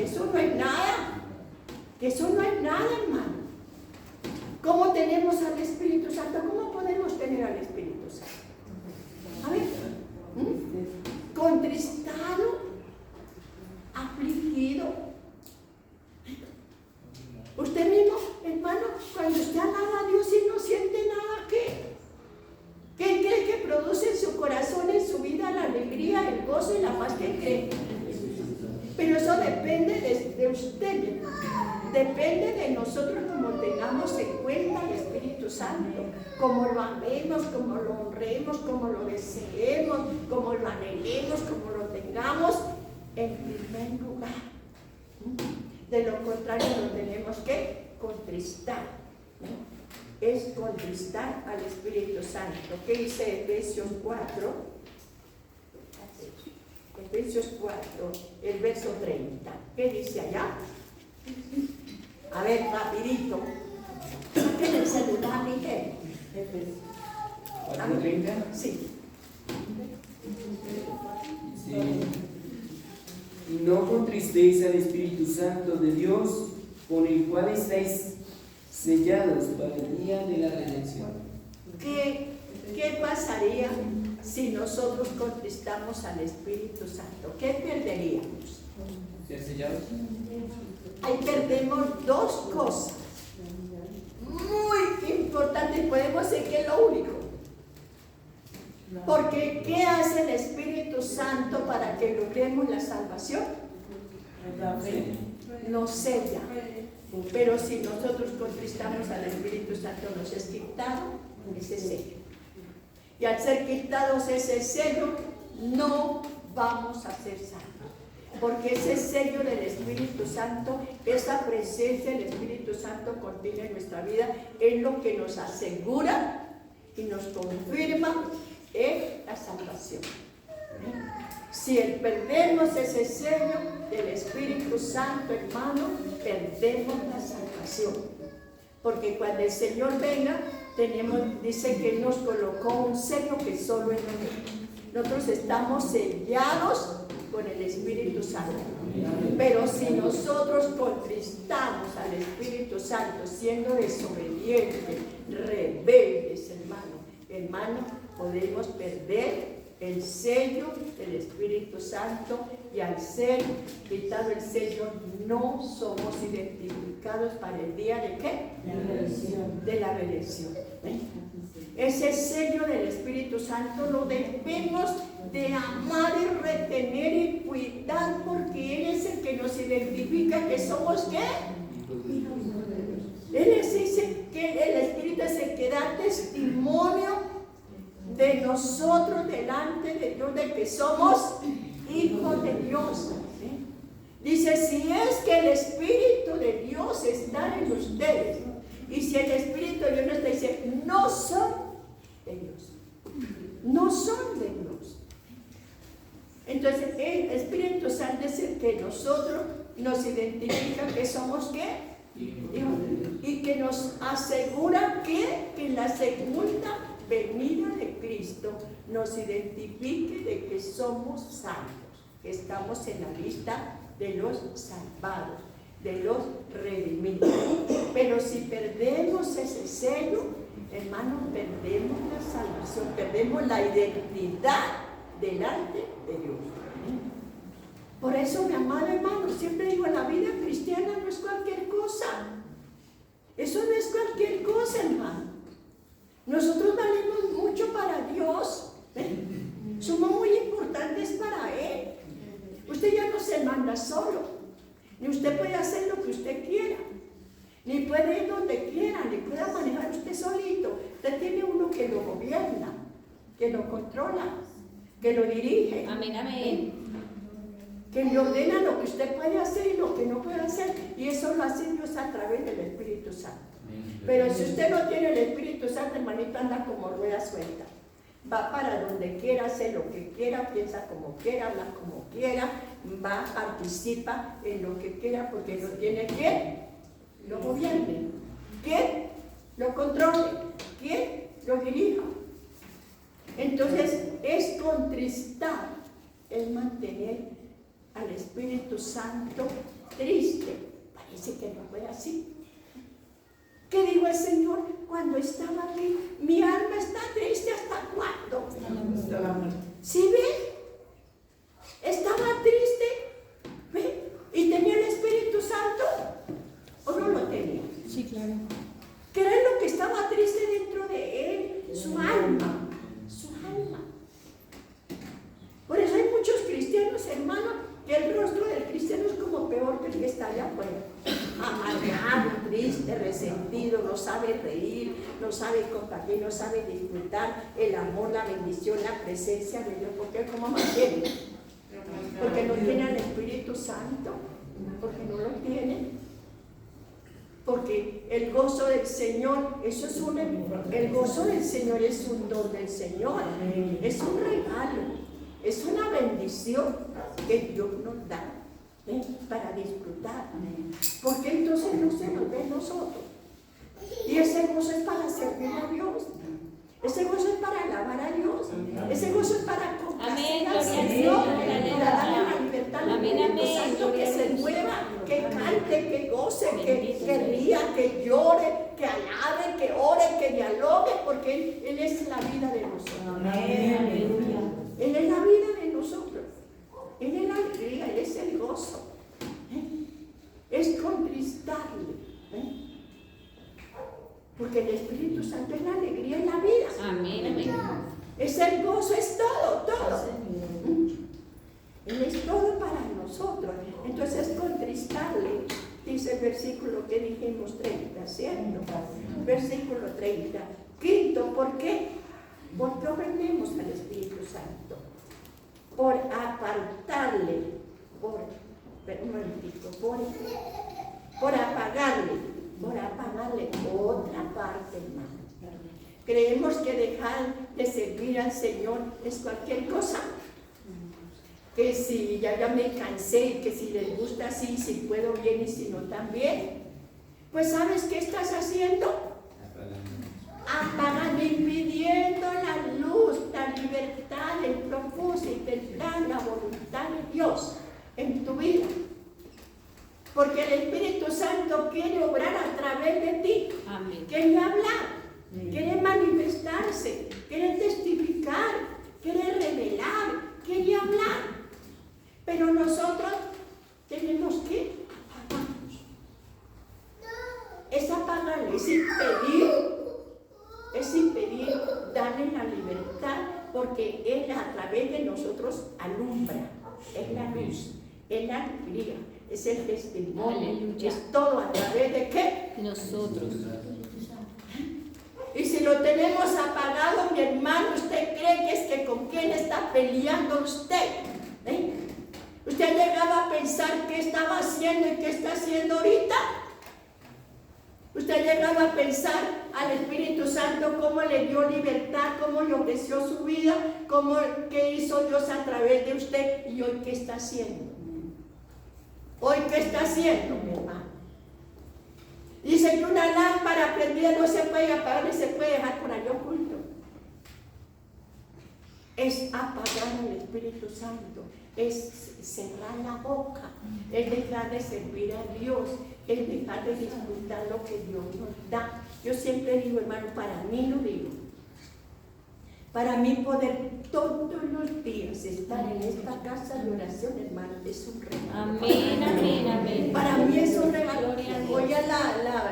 eso no es nada, que eso no es nada, hermano. ¿Cómo tenemos al Espíritu Santo? ¿Cómo podemos tener al Espíritu Santo? A ver, contristado, afligido. Usted mismo, hermano, cuando usted alaba a Dios y no siente nada, ¿qué cree que produce en su corazón, en su vida, la alegría, el gozo y la paz? ¿Qué cree? Pero eso depende de usted, depende de nosotros, como tengamos en cuenta al Espíritu Santo, como lo amemos, como lo honremos, como lo deseemos, como lo anhelemos, como lo tengamos en primer lugar. De lo contrario, lo tenemos que contristar, ¿no? Es contristar al Espíritu Santo. ¿Qué dice Efesios 4? Efesios 4, el verso 30. ¿Qué dice allá? A ver, rapidito. Saquen el celular, Miguel. ¿4:30? Sí. Sí. Y no contristéis al Espíritu Santo de Dios, con el cual estáis sellados para el día de la redención. ¿Qué pasaría si nosotros contristamos al Espíritu Santo? ¿Qué perderíamos? ¿Ser sellados? Ahí perdemos dos cosas muy importantes, podemos decir que es lo único. Porque ¿qué hace el Espíritu Santo para que logremos la salvación? Nos sella. Pero si nosotros contristamos al Espíritu Santo, nos es quitado ese sello. Y al ser quitados ese sello, no vamos a ser salvos. Porque ese sello del Espíritu Santo, esa presencia del Espíritu Santo contiene en nuestra vida, es lo que nos asegura y nos confirma en la salvación. Si perdemos ese sello del Espíritu Santo, hermano, perdemos la salvación. Porque cuando el Señor venga, dice que nos colocó un sello que solo es nuestro. Nosotros estamos sellados con el Espíritu Santo. Pero si nosotros contristamos al Espíritu Santo, siendo desobedientes, rebeldes, hermano, podemos perder el sello del Espíritu Santo, y al ser quitado el sello no somos identificados para el día de ¿qué? De la redención. Ese sello del Espíritu Santo lo debemos de amar y retener y cuidar, porque Él es el que nos identifica que somos ¿qué? Él dice que el Espíritu es el que da testimonio de nosotros delante de Dios, de que somos hijos de Dios. Dice, si es que el Espíritu de Dios está en ustedes, y si el Espíritu de Dios no está, dice, no son de Dios. No son de Dios. Entonces, el Espíritu Santo es el que nosotros nos identifica que somos ¿qué? Y que nos asegura que en la segunda venida de Cristo nos identifique de que somos salvos, que estamos en la lista de los salvados, de los redimidos. Pero si perdemos ese sello, hermano, perdemos la salvación, perdemos la identidad delante de Dios. Por eso, mi amado hermano, siempre digo, la vida cristiana no es cualquier cosa. Eso no es cualquier cosa, hermano. Nosotros valemos mucho para Dios. Somos muy importantes para Él. Usted ya no se manda solo. Ni usted puede hacer lo que usted quiera. Ni puede ir donde quiera. Ni puede manejar usted solito. Usted tiene uno que lo gobierna, que lo controla, que lo dirige. Amén, amén. Que le ordena lo que usted puede hacer y lo que no puede hacer. Y eso lo hace Dios a través del Espíritu Santo. Pero si usted no tiene el Espíritu Santo, hermanito, anda como rueda suelta. Va para donde quiera, hace lo que quiera, piensa como quiera, habla como quiera, va, participa en lo que quiera, porque no tiene ¿qué? lo gobierne? ¿Quién lo controle? ¿Quién lo dirija? Entonces, es contristar, es mantener al Espíritu Santo triste. Parece que no fue así. ¿Qué dijo el Señor cuando estaba aquí? Mi alma está triste, ¿hasta cuándo? Hasta la muerte. ¿Sí ve? Estaba triste, ¿ve? ¿Y tenía el Espíritu Santo? ¿O no lo tenía? Sí, claro. ¿Qué era lo que estaba triste dentro de él? Su alma. Su alma. Por eso hay muchos cristianos, hermanos, que el rostro del cristiano es como peor que el que está allá afuera. Amargado, triste, resentido, no sabe reír, no sabe compartir, no sabe disfrutar el amor, la bendición, la presencia de Dios. ¿Por qué? ¿Cómo mantiene? Porque no tiene al Espíritu Santo, porque no lo tiene. Porque el gozo del Señor, el gozo del Señor es un don del Señor, es un regalo, es una bendición que Dios nos da para disfrutar. Porque entonces no se nos ve nosotros. Y ese gozo es para servir a Dios. Ese gozo es para alabar a Dios. Ese gozo es para complacer al Señor, para darle la libertad al Espíritu Santo, que se mueva, que cante, que goce, que ría, que llore, que alabe, que ore, que dialogue, porque Él es la vida de nosotros. Él es la vida de nosotros. Él es la alegría, Él es el gozo. Es contristarle. Porque el Espíritu Santo es la alegría en la vida. Amén, amén. Es el gozo, es todo, todo. Él es todo para nosotros. Entonces, contristarle, dice el versículo que dijimos 30, ¿cierto? Versículo 30. Quinto, ¿por qué? Porque ofendemos al Espíritu Santo. Por apartarle, por apagarle otra parte, hermano. Creemos que dejar de servir al Señor es cualquier cosa. Que si ya me cansé, que si les gusta así, si puedo bien y si no también. Pues ¿sabes qué estás haciendo? Apagando, impidiendo la luz, la libertad, el propósito, el plan, la voluntad de Dios en tu vida. Porque el Espíritu Santo quiere obrar a través de ti. Amén. Quiere hablar, quiere manifestarse, quiere testificar, quiere revelar, quiere hablar. Pero nosotros tenemos que apagarnos. Es apagarle, es impedir darle la libertad, porque Él a través de nosotros alumbra, es la luz, es la alegría, es el testimonio. Aleluya. Es todo a través de ¿qué? Nosotros. Y si lo tenemos apagado, mi hermano, ¿usted cree que es que con quién está peleando usted? ¿Usted ha llegado a pensar qué estaba haciendo y qué está haciendo ahorita? ¿Usted ha llegado a pensar al Espíritu Santo cómo le dio libertad, cómo le ofreció su vida, qué hizo Dios a través de usted y hoy qué está haciendo? ¿Hoy qué está haciendo, mi hermano? Dice que una lámpara prendida no se puede apagar ni se puede dejar por allá oculto. Es apagar al Espíritu Santo, es cerrar la boca, es dejar de servir a Dios, es dejar de disfrutar lo que Dios nos da. Yo siempre digo, hermano, para mí lo digo, para mí poder todos los días estar en esta casa de oración, hermano, es un regalo. Amén, amén, amén. Para mí es un regalo. Gloria a Dios. Oye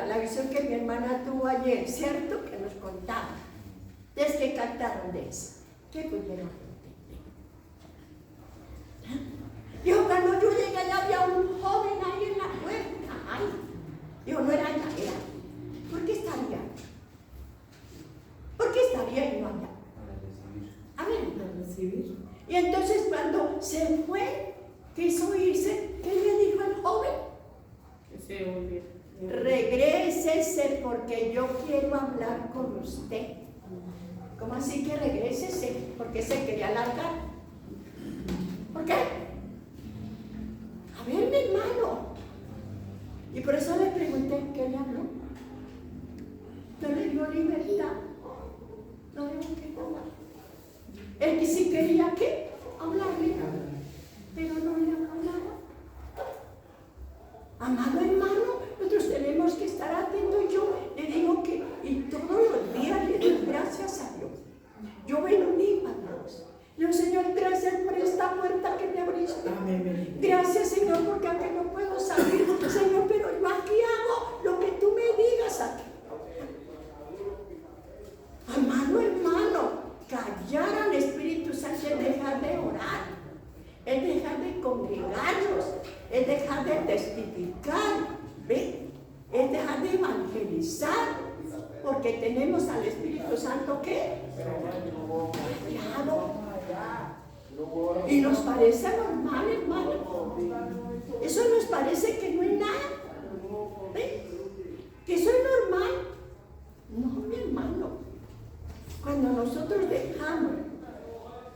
la visión que mi hermana tuvo ayer, ¿cierto? Que nos contaba. Es que cantaron de eso. ¿Qué pudieron entender? Dijo, cuando yo llegué allá había un joven ahí en la puerta. Ay, dijo, no era allá, era aquí. ¿Por qué estaría? ¿Por qué estaría y no allá? A ver, y entonces cuando se fue, quiso irse, ¿qué le dijo el joven? Regrésese porque yo quiero hablar con usted. ¿Cómo así que regrésese? Porque se quería largar. ¿Por qué? A ver, mi hermano. Y por eso le pregunté, ¿qué le Él que sí quería, ¿qué? Hablarle, pero no le hablaba. Amado hermano, nosotros tenemos que estar atentos. Yo le digo que y todos los días le doy gracias a Dios. Yo me uní a Dios. Le digo, Señor, gracias por esta puerta que me abriste. Amén. Gracias, Señor, porque aunque no puedo salir, Señor, pero yo aquí hago lo que tú me digas aquí. Amado hermano, callar al Espíritu Santo es dejar de orar, es dejar de congregarnos, es dejar de testificar, ¿ve? Es dejar de evangelizar, porque tenemos al Espíritu Santo ¿qué? Callado. Y nos parece normal, hermano. Eso nos parece que no es nada, ¿ve? Que eso es normal. No, mi hermano. Cuando nosotros dejamos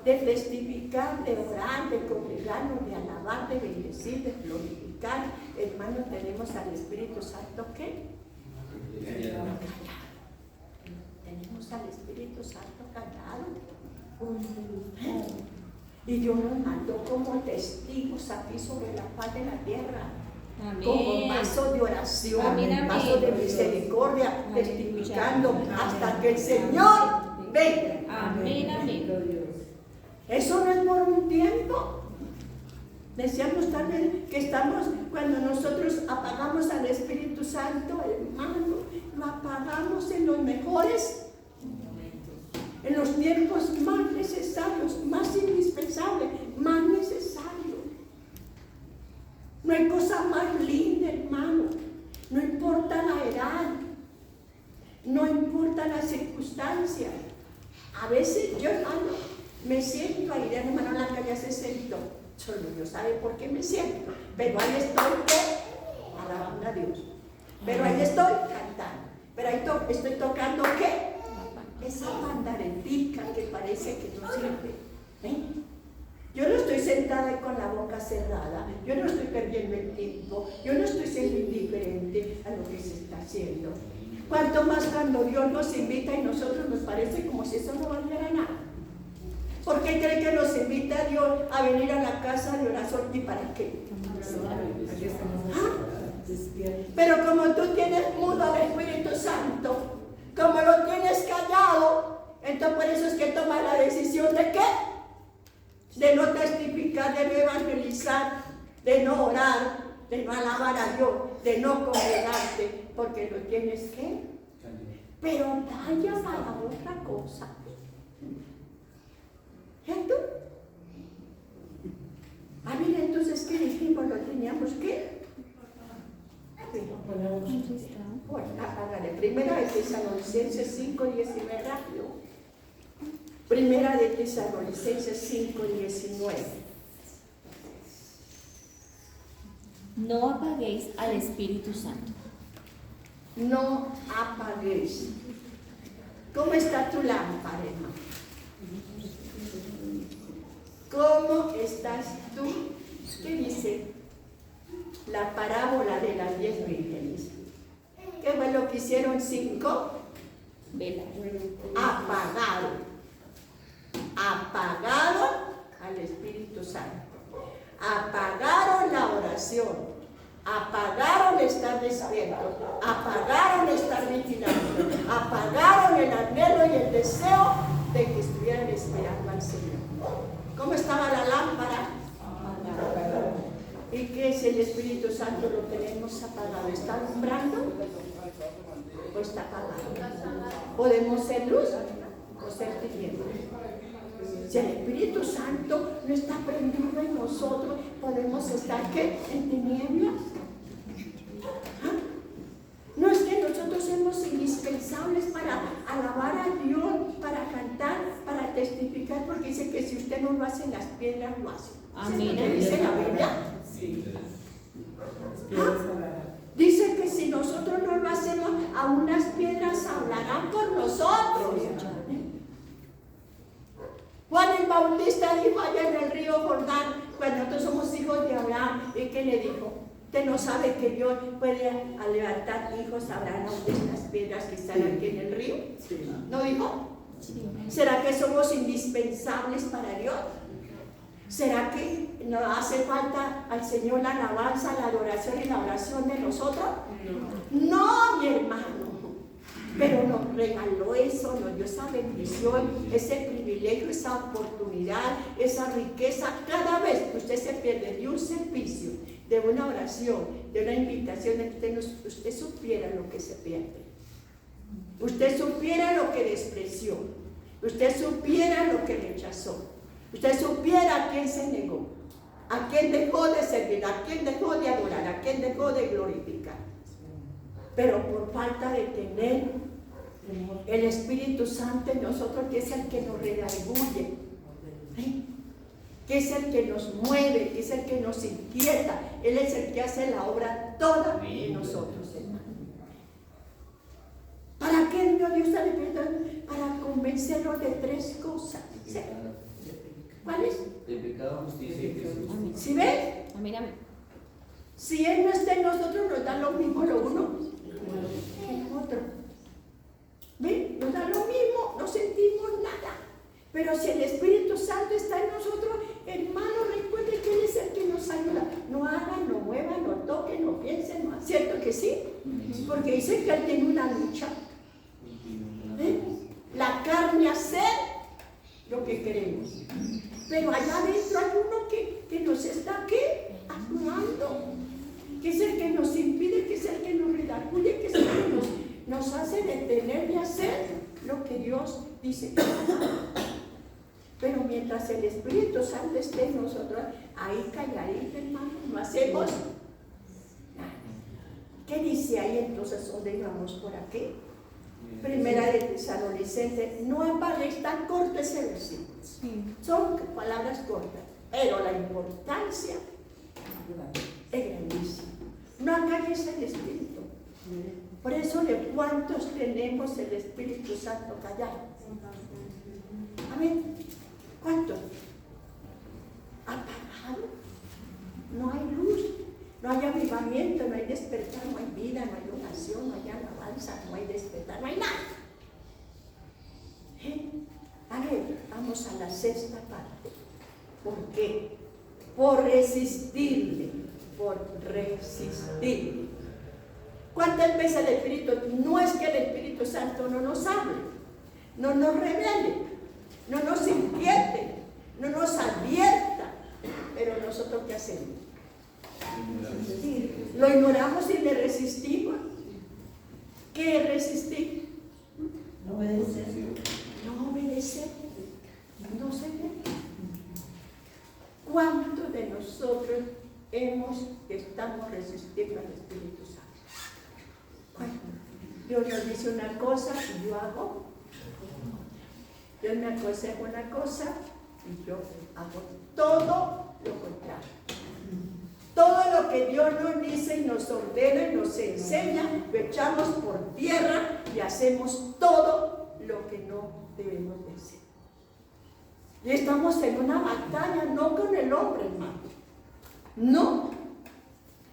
de testificar, de orar, de congregarnos, de alabar, de bendecir, de glorificar, hermanos, tenemos al Espíritu Santo ¿qué? Callado. Tenemos al Espíritu Santo callado. Y Dios nos mandó como testigos aquí sobre la faz de la tierra. Amén. Como vaso de oración, Amén, amén. vaso de misericordia, Amén. testificando Amén. hasta que el Señor venga. Amén, amén. Eso no es por un tiempo. Decíamos también que estamos, cuando nosotros apagamos al Espíritu Santo, hermano, lo apagamos en los mejores, en los tiempos más necesarios, más indispensables, más necesarios. No hay cosa más linda, hermano. No importa la edad, no importa la circunstancia. A veces yo, hermano, me siento ahí, hermano, la calle se sentó. Solo Dios sabe por qué me siento. Pero ahí estoy, alabando a Dios. Pero ahí estoy cantando. Pero ahí estoy tocando, ¿qué? Esa pandaretica que parece que no sirve. ¿Eh? Yo no estoy sentada con la boca cerrada, yo no estoy perdiendo el tiempo, yo no estoy siendo indiferente a lo que se está haciendo. Cuanto más cuando Dios nos invita y nosotros nos parece como si eso no valiera nada. ¿Por qué cree que nos invita Dios a venir a la casa de oración y para qué? ¿Ah? Pero como tú tienes mudo al Espíritu Santo, como lo tienes callado, entonces por eso es que tomas la decisión de ¿qué? De no testificar, de no evangelizar, de no orar, de no alabar a Dios, de no congregarte, porque lo tienes que. Pero vaya para otra cosa. ¿Cierto? Ah, mira, entonces, ¿qué dijimos? Lo teníamos que. Bueno, hágale. Primera de Tesalonicenses 5:19, rápido. Primera de Tesalonicenses 5:19. No apaguéis al Espíritu Santo. No apaguéis. ¿Cómo está tu lámpara, hermano? ¿Cómo estás tú? ¿Qué dice la parábola de las 10 vírgenes? ¿Qué fue lo que hicieron 5? Vela. Apagaron. Apagaron al Espíritu Santo. Apagaron la oración. Apagaron estar despiertos. Apagaron estar vigilando. Apagaron el anhelo y el deseo de que estuvieran esperando al Señor. ¿Cómo estaba la lámpara? Apagada. ¿Y qué es el Espíritu Santo? Lo tenemos apagado. ¿Está alumbrando? ¿O está apagado? ¿Podemos ser luz o ser tinieblas? Si el Espíritu Santo no está prendido en nosotros, ¿podemos estar qué? ¿En tinieblas? ¿Ah? No es que nosotros somos indispensables para alabar a Dios, para cantar, para testificar, porque dice que si usted no lo hace, las piedras lo hacen. Amén. ¿Qué dice la Biblia? Sí. ¿Ah? Dice que si nosotros no lo hacemos, a unas piedras hablarán por nosotros. Juan el Bautista dijo allá en el río Jordán, cuando nosotros somos hijos de Abraham, ¿y qué le dijo? Usted no sabe que Dios puede levantar hijos a Abraham de estas piedras que están aquí en el río. Sí. ¿No dijo? ¿Será que somos indispensables para Dios? ¿Será que nos hace falta al Señor la alabanza, la adoración y la oración de nosotros? No, mi hermano. Pero nos regaló eso, nos dio esa bendición, ese privilegio, esa oportunidad, esa riqueza. Cada vez que usted se pierde de un servicio, de una oración, de una invitación, usted supiera lo que se pierde. Usted supiera lo que despreció. Usted supiera lo que rechazó. Usted supiera a quién se negó, a quién dejó de servir, a quién dejó de adorar, a quién dejó de glorificar. Pero por falta de tener el Espíritu Santo en nosotros, que es el que nos redarguye, que es el que nos mueve, que es el que nos inquieta. Él es el que hace la obra toda en nosotros, hermano. ¿Para qué Dios está diciendo? Para convencernos de tres cosas. ¿Sí? ¿Cuáles? De pecado, justicia y Jesús. ¿Sí ven? Amén, amén. Si Él no está en nosotros, nos da lo mismo lo uno que lo otro. ¿Ven? Nos da lo mismo, no sentimos nada. Pero si el Espíritu Santo está en nosotros, hermano, recuerde que Él es el que nos ayuda. No hagan, no muevan, no toquen, no piensen, no. ¿Cierto que sí? Porque dice que Él tiene una lucha. La carne hacer lo que queremos. Pero allá adentro hay uno que nos está ¿qué? Actuando, que es el que nos impide, que es el que nos redarguye, que es el que nos hace detener de hacer lo que Dios dice. Pero mientras el Espíritu Santo esté en nosotros, ahí calladito, hermano, no hacemos nada. ¿Qué dice ahí entonces? ¿Dónde íbamos por aquí? Primera de Tesalonicenses, no aparece tan corto ese versículo. Son palabras cortas, pero la importancia es grandísima. No acalles el Espíritu. Por eso, ¿de cuántos tenemos el Espíritu Santo callado? Amén. ¿Cuántos? Apagado. No hay luz, no hay avivamiento, no hay despertar, no hay vida, no hay oración, no hay alabanza, no hay despertar, no hay nada. A ver, vamos a la sexta parte. ¿Por qué? Por resistirle, por resistirle. ¿Cuántas veces el Espíritu? No es que el Espíritu Santo no nos hable, no nos revele, no nos inquiete, no nos advierta, pero nosotros ¿qué hacemos? Lo ignoramos y le resistimos. ¿Qué es resistir? No obedecer. No obedecer. No seguir. ¿Cuántos de nosotros estamos resistiendo al Espíritu Santo? Bueno, Dios nos dice una cosa y yo hago. Dios me aconseja una cosa y yo hago todo lo contrario. Todo lo que Dios nos dice y nos ordena y nos enseña, lo echamos por tierra y hacemos todo lo que no debemos de hacer. Y estamos en una batalla, no con el hombre, hermano. No.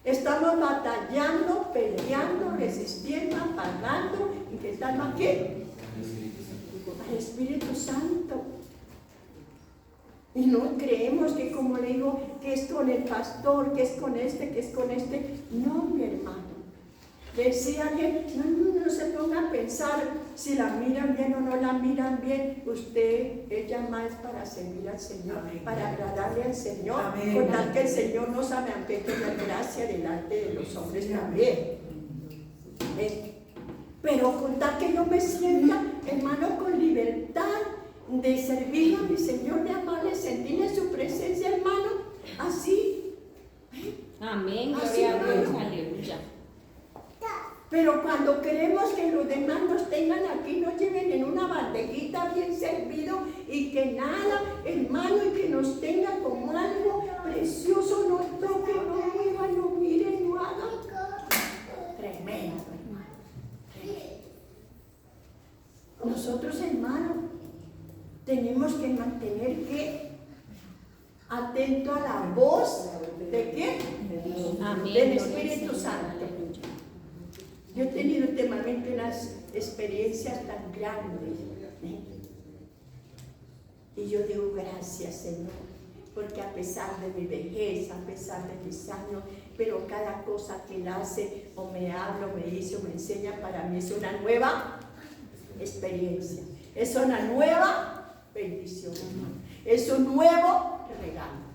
Estamos batallando, peleando, resistiendo, apagando, intentando ¿a qué? Al Espíritu Santo. Y no creemos que, como le digo, que es con el pastor, que es con este, que es con este. No, mi hermano. Decía alguien, no se ponga a pensar si la miran bien o no la miran bien. Ella más para servir al Señor, amén, para agradarle al Señor, amén, con tal que el Señor nos ame, aunque tenga gracia delante de los hombres, sí, también. Pero con tal que yo me sienta, hermano, con libertad de servir a mi Señor, de amarle, sentirle su presencia, hermano, así. Amén, así, gloria a Dios, hermano. aleluya. Pero cuando queremos que los demás nos tengan aquí, nos lleven en una bandejita bien servido y que nada, hermano, y que nos tenga como algo precioso, no toque, no mueva, no mire, no haga. Tremendo, hermano. Nosotros, hermano, tenemos que mantener ¿qué? Atento a la voz de ¿qué? Amén, Del gloria Espíritu al Señor, Santo. aleluya. Yo he tenido últimamente unas experiencias tan grandes, Y yo digo, gracias, Señor, porque a pesar de mi vejez, a pesar de mis años, pero cada cosa que Él hace, o me habla, o me dice, o me enseña, para mí es una nueva experiencia, es una nueva bendición, es un nuevo regalo.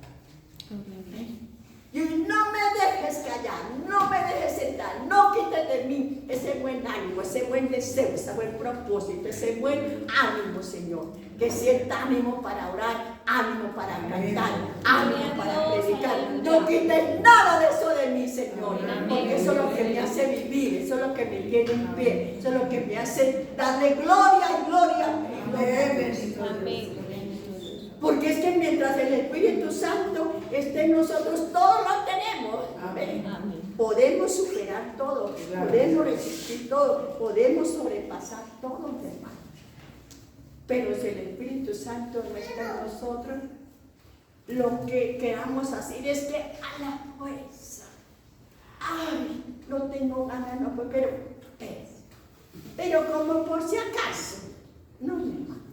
Y no me dejes callar, no me dejes sentar, no quites de mí ese buen ánimo, ese buen deseo, ese buen propósito, ese buen ánimo, Señor. Que sienta ánimo para orar, ánimo para cantar, ánimo para predicar. No quites nada de eso de mí, Señor, porque eso es lo que me hace vivir, eso es lo que me tiene en pie, eso es lo que me hace darle gloria y gloria y gloria. Amén. Porque es que mientras el Espíritu Santo esté en nosotros, todo lo tenemos. Amén. Podemos superar todo, podemos resistir todo, podemos sobrepasar todo, hermano. Pero si el Espíritu Santo no está en nosotros, lo que queramos hacer es que a la fuerza, ay, no tengo ganas, no, pero como por si acaso, no, hermano.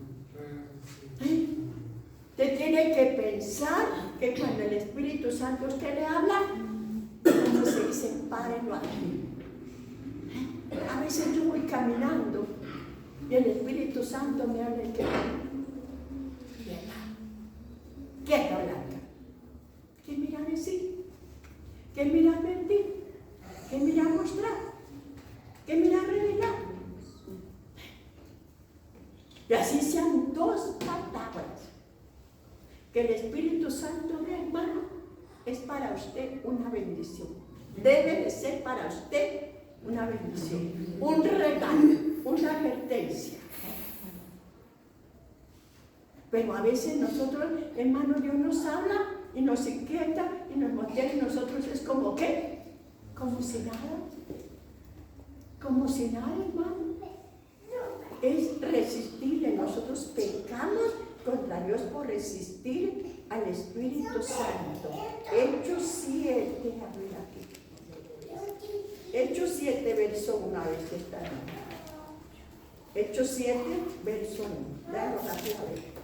Usted tiene que pensar que cuando el Espíritu Santo a usted le habla, como se dice, párenlo aquí. A veces yo voy caminando y el Espíritu Santo me habla y que quieta, Blanca. ¿Qué mira decir? ¿Qué mira advertir? ¿Qué mira mostrar? ¿Qué mira revelar? Y así sean dos palabras que el Espíritu Santo ve, hermano, es para usted una bendición. Debe de ser para usted una bendición, un regalo, una advertencia. Pero a veces nosotros, hermano, Dios nos habla y nos inquieta y nos motiva, y nosotros es como ¿qué? Como si nada. Como si nada, hermano. Es resistirle. Nosotros pecamos contra Dios por resistir al Espíritu Santo. Hechos 7, a ver aquí. Hechos 7, verso 1, a ver si está bien. Hechos 7, verso 1. Dale rápido a ver.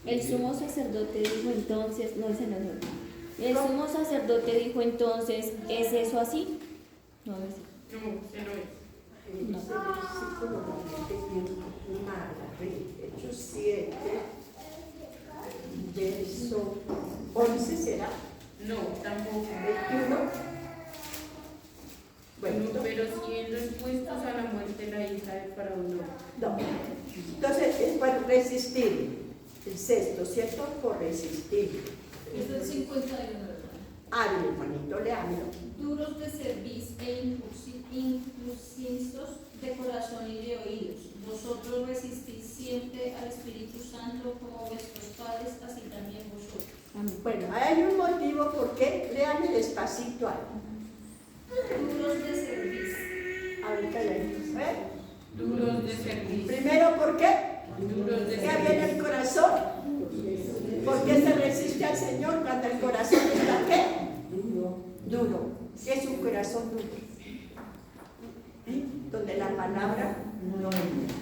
El sumo sacerdote dijo entonces, no es en el otro. El sumo sacerdote dijo entonces, ¿es eso así? No, es así. No. Ese versículo realmente bien mal. Hechos 7, verso 11, ¿será? No, tampoco. 21. Bueno, Pero siendo expuestos a la muerte la hija del faraón. no. Entonces es para resistir. El sexto, ¿cierto? Por resistir. Es el 51, hermano. Hábil, hermanito, léamelo. Duros de cerviz e inclusisos de corazón y de oídos. Vosotros resistís siempre al Espíritu Santo como vuestros padres, así también vosotros. Amén. Bueno, hay un motivo por qué. Léame despacito ahí. Duros de cerviz. Ahorita leemos, ¿eh? Duros de servicio. Primero, ¿por qué? Duros de ¿Qué había en el corazón? ¿Por qué se resiste al Señor cuando el corazón está qué? Duro. ¿Qué es un corazón duro? Donde la palabra no entra,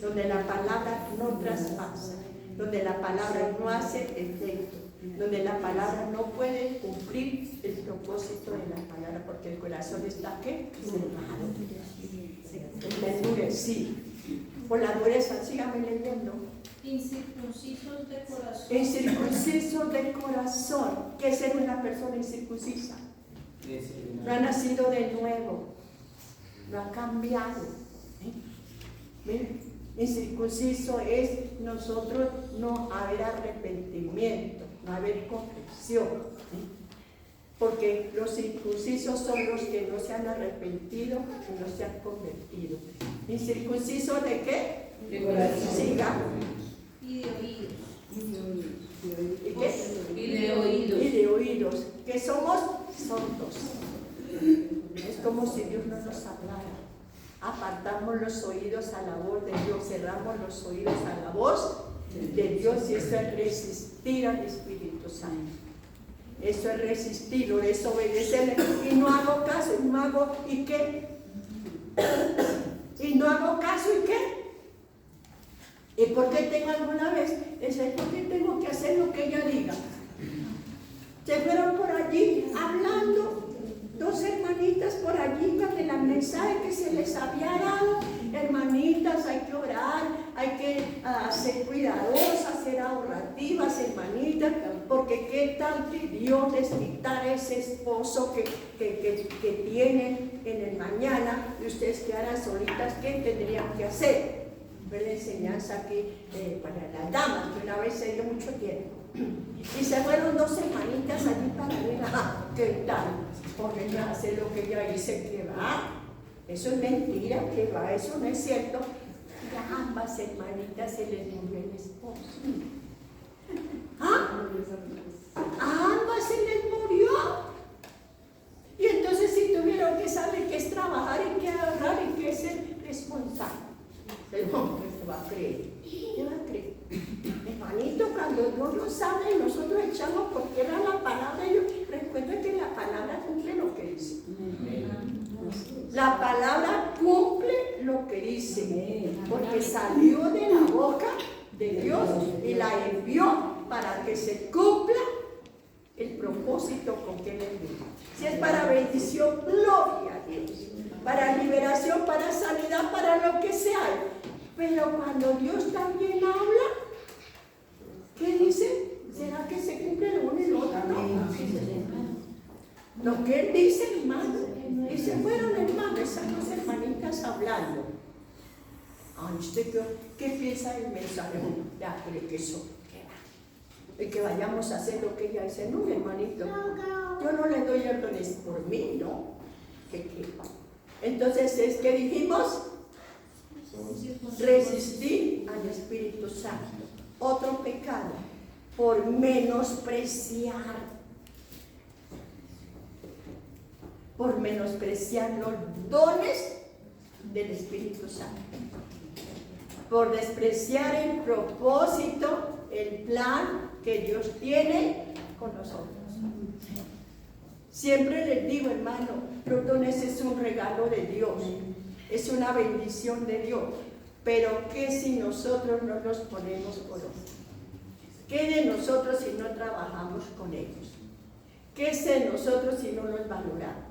donde la palabra no traspasa, donde la palabra no hace efecto, donde la palabra no puede cumplir el propósito de la palabra, porque el corazón está ¿qué? Cerrado, está endurecido. Por la dureza, sígame leyendo. Incircuncisos de corazón. Incircunciso de corazón. ¿Qué es ser una persona incircuncisa? No ha nacido de nuevo, no ha cambiado. ¿Ven? Incircunciso es nosotros no haber arrepentimiento, no haber confesión. Porque los circuncisos son los que no se han arrepentido y no se han convertido. ¿Incircunciso de qué? De corazón. Siga. Y de oídos. ¿Y qué? Y de oídos. Y de oídos. ¿Qué somos? Sordos. Es como si Dios no nos hablara. Apartamos los oídos a la voz de Dios, cerramos los oídos a la voz de Dios, y eso es resistir al Espíritu Santo. Eso es resistirlo, es obedecerle. Y no hago caso, y no hago, ¿y qué? Y no hago caso, ¿y qué? ¿Y por qué tengo alguna vez? ¿Por qué tengo que hacer lo que ella diga? Se fueron por allí hablando, dos hermanitas por allí con el mensaje que se les había dado. Hermanitas, hay que orar, hay que ser cuidadosas, ser ahorrativas, hermanitas, porque qué tal que Dios les quitara ese esposo que tienen en el mañana y ustedes quedaran solitas, ¿qué tendrían que hacer? Ver la enseñanza aquí para las damas, que una vez se dio mucho tiempo. Y se fueron dos hermanitas allí para ver, ¿qué tal? Porque ella hace lo que ella dice que va. Eso es mentira, que va, eso no es cierto. Y a ambas hermanitas se les murió el esposo. ¿Ah? A ambas se les murió. Y entonces si tuvieron que saber qué es trabajar y qué ahorrar y qué es ser responsable. El hombre se va a creer. ¿Qué va a creer? Hermanito, cuando Dios nos habla y nosotros echamos porque era la palabra, recuerden que la palabra cumple lo que dice. La palabra cumple lo que dice, porque salió de la boca de Dios y la envió para que se cumpla el propósito con que Él envió. Si es para bendición, gloria a Dios. Para liberación, para sanidad, para lo que sea. Pero cuando Dios también habla, ¿qué dice? ¿Será que se cumple lo uno y lo otro? No. Lo que Él dice, hermano. Y se fueron, hermano, esas dos hermanitas hablando. Ay, ¿usted qué piensa del mensaje? Ya, cree que eso, ¿qué va? Y que vayamos a hacer lo que ella dice. No, hermanito, yo no le doy órdenes por mí, ¿no? ¿Qué? Entonces, es que dijimos, resistir al Espíritu Santo. Otro pecado, por menospreciar los dones del Espíritu Santo, por despreciar el propósito, el plan que Dios tiene con nosotros. Siempre les digo, hermano, los dones es un regalo de Dios, es una bendición de Dios, pero ¿qué si nosotros no los ponemos por obra? ¿Qué de nosotros si no trabajamos con ellos? ¿Qué es de nosotros si no los valoramos?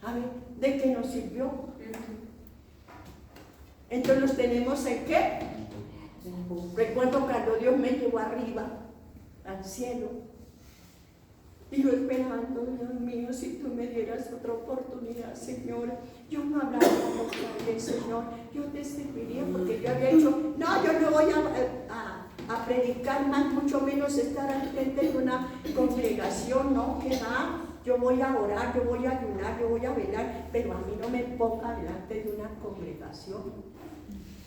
A ver, ¿de qué nos sirvió? Entonces los tenemos en qué? Recuerdo cuando Dios me llevó arriba, al cielo, y yo esperando, Dios mío, si tú me dieras otra oportunidad, Señor, yo no hablaría otra vez, Señor, yo te serviría, porque yo había dicho, no, yo no voy a predicar más, mucho menos estar al frente de una congregación, no, que va. Yo voy a orar, yo voy a ayunar, yo voy a velar, pero a mí no me ponga delante de una congregación.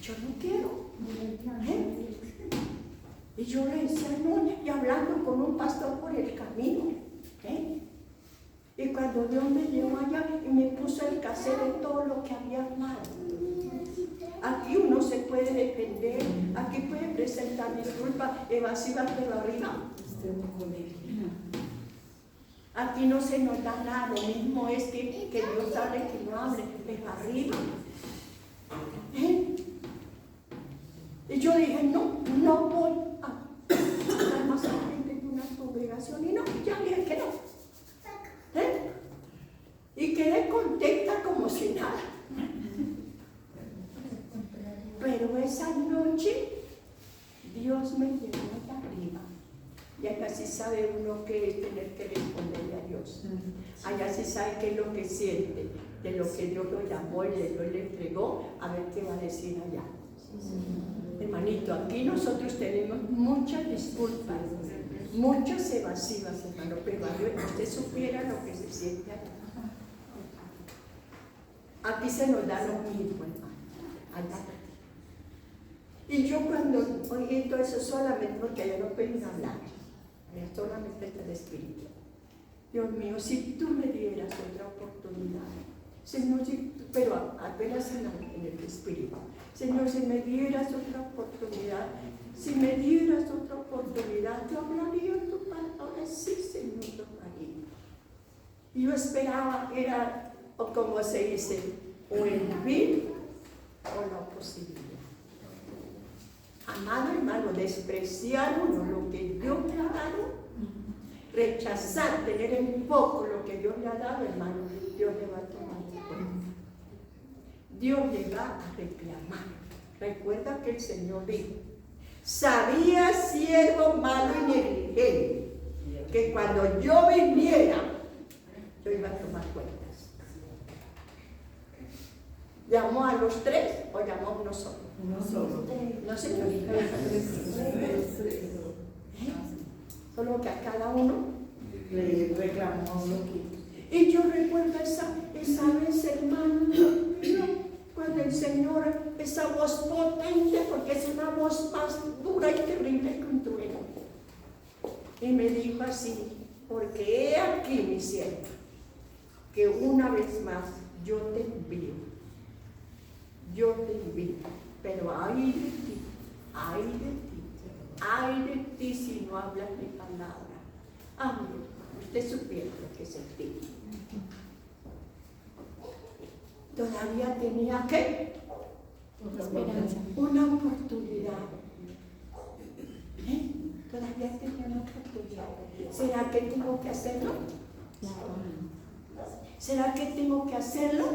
Yo no quiero. Y yo le decía, no, y hablando con un pastor por el camino. Y cuando Dios me llevó allá y me puso el cassette de todo lo que había hablado. Aquí uno se puede defender, aquí puede presentar disculpas evasivas, pero arriba. Aquí no se nos da nada, lo mismo es que Dios hable, que no hable, pero arriba. Y yo dije, no voy a estar más al frente de una congregación. Y no, ya dije que no. Y quedé contenta como si nada. Pero esa noche Dios me llevó allá arriba. Y allá sí sabe uno qué es tener que responderle a Dios. Allá sí sabe qué es lo que siente, de lo que Dios lo llamó y le entregó, a ver qué va a decir allá. Hermanito, aquí nosotros tenemos muchas disculpas, muchas evasivas, hermano, pero usted supiera lo que se siente allá. Aquí se nos da lo mismo, hermano. Allá. Y yo cuando oí todo eso solamente porque allá no pueden hablar, solamente está el Espíritu. Dios mío, si tú me dieras otra oportunidad, Señor, pero apenas en el Espíritu. Señor, si me dieras otra oportunidad, yo hablaría tu palabra, sí, Señor, yo hablaría. Y yo esperaba, era, o como se dice, o el fin o la posibilidad. Amado hermano, despreciar uno lo que Dios le ha dado, rechazar, tener en poco lo que Dios le ha dado, hermano, Dios le va a tomar de cuenta. Dios le va a reclamar. Recuerda que el Señor dijo: sabía, siervo malo y negligente, que cuando yo viniera, yo iba a tomar cuentas. ¿Llamó a los tres o llamó a uno solo? Uno solo. No, señorita. Solo que a cada uno Le reclamó lo que. Y yo recuerdo esa vez, hermano, cuando el Señor, esa voz potente, porque es una voz más dura y terrible que un trueno, y me dijo así: porque he aquí, mi sierva, que una vez más yo te envío, pero ay de ti si no hablas mi palabra. Ay, usted supiera lo que sentí. Todavía tenía ¿qué? Esperanza. Una oportunidad. Todavía tenía una oportunidad. ¿Será que tengo que hacerlo? ¿Será que tengo que hacerlo?